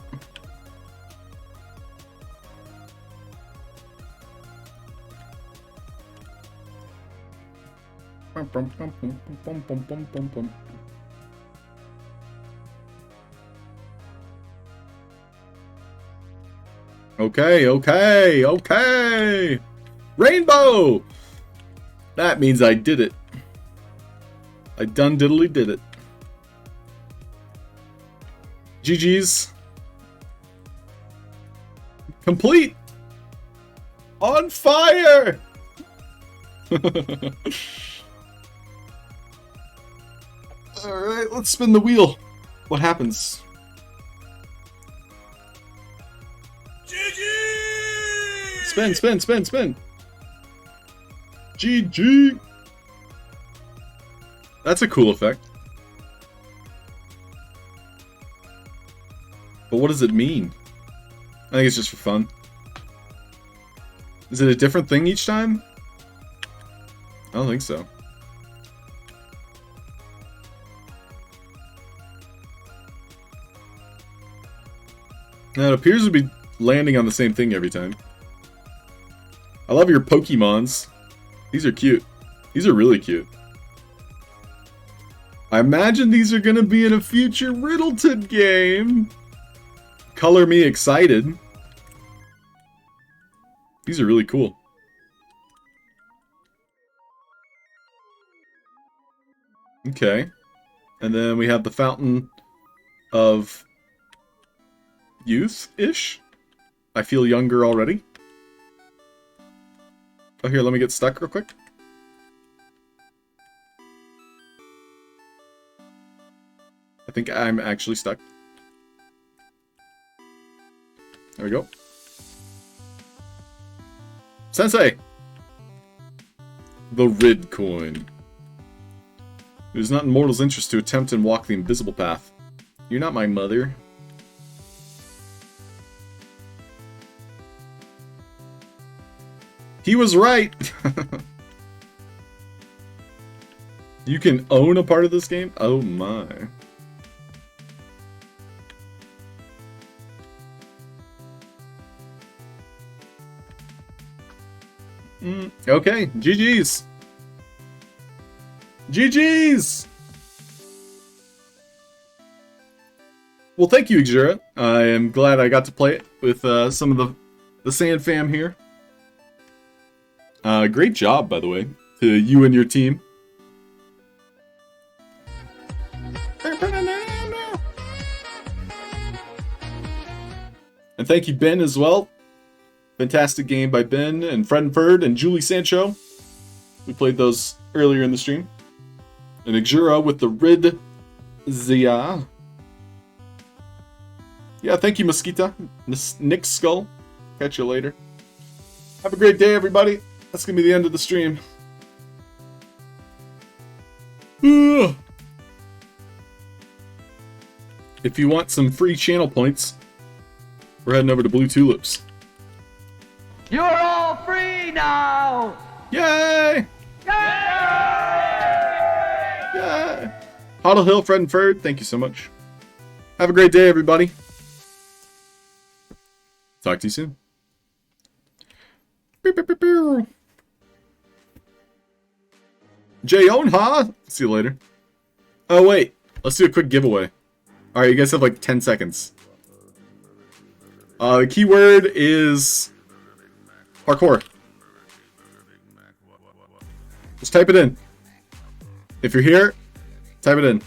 Okay. Rainbow! That means I did it. I done diddly did it. GG's. Complete! On fire! Alright, let's spin the wheel. What happens? GG! Spin. GG! That's a cool effect. But what does it mean? I think it's just for fun. Is it a different thing each time? I don't think so. Now, it appears to be landing on the same thing every time. I love your Pokemons. These are cute. These are really cute. I imagine these are gonna be in a future Riddleton game. Color me excited. These are really cool. Okay. And then we have the Fountain of Youth-ish? I feel younger already. Oh, here, let me get stuck real quick. I think I'm actually stuck. There we go. Sensei! The Rid coin. It is not in mortal's interest to attempt and walk the invisible path. You're not my mother. He was right! You can own a part of this game? Oh my. Okay, GG's. GG's! Well, thank you, Xura. I am glad I got to play it with some of the Sand fam here. Great job, by the way, to you and your team. And thank you, Ben, as well. Fantastic game by Ben and Fred and Julie Sancho. We played those earlier in the stream. And Exura with the Rid Zia. Yeah, thank you, Mosquita. Nick Skull. Catch you later. Have a great day, everybody. That's going to be the end of the stream. If you want some free channel points, we're heading over to Blue Tulips. You're all free now! Yay! Yay! Halfd0rk, Fred and Ferd, thank you so much. Have a great day, everybody. Talk to you soon. Jayon, huh? See you later. Oh, wait. Let's do a quick giveaway. Alright, you guys have like 10 seconds. The keyword is parkour. Just type it in. If you're here, type it in.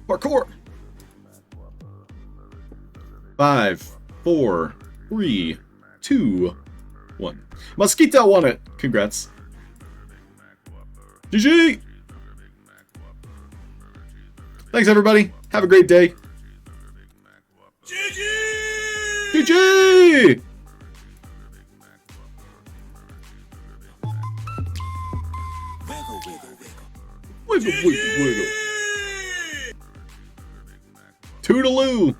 Parkour. 5, 4, 3, 2, 1. Mosquito won it. Congrats. GG. Thanks, everybody. Have a great day. GG. GG. Wiggle, wiggle, wiggle. Toodaloo.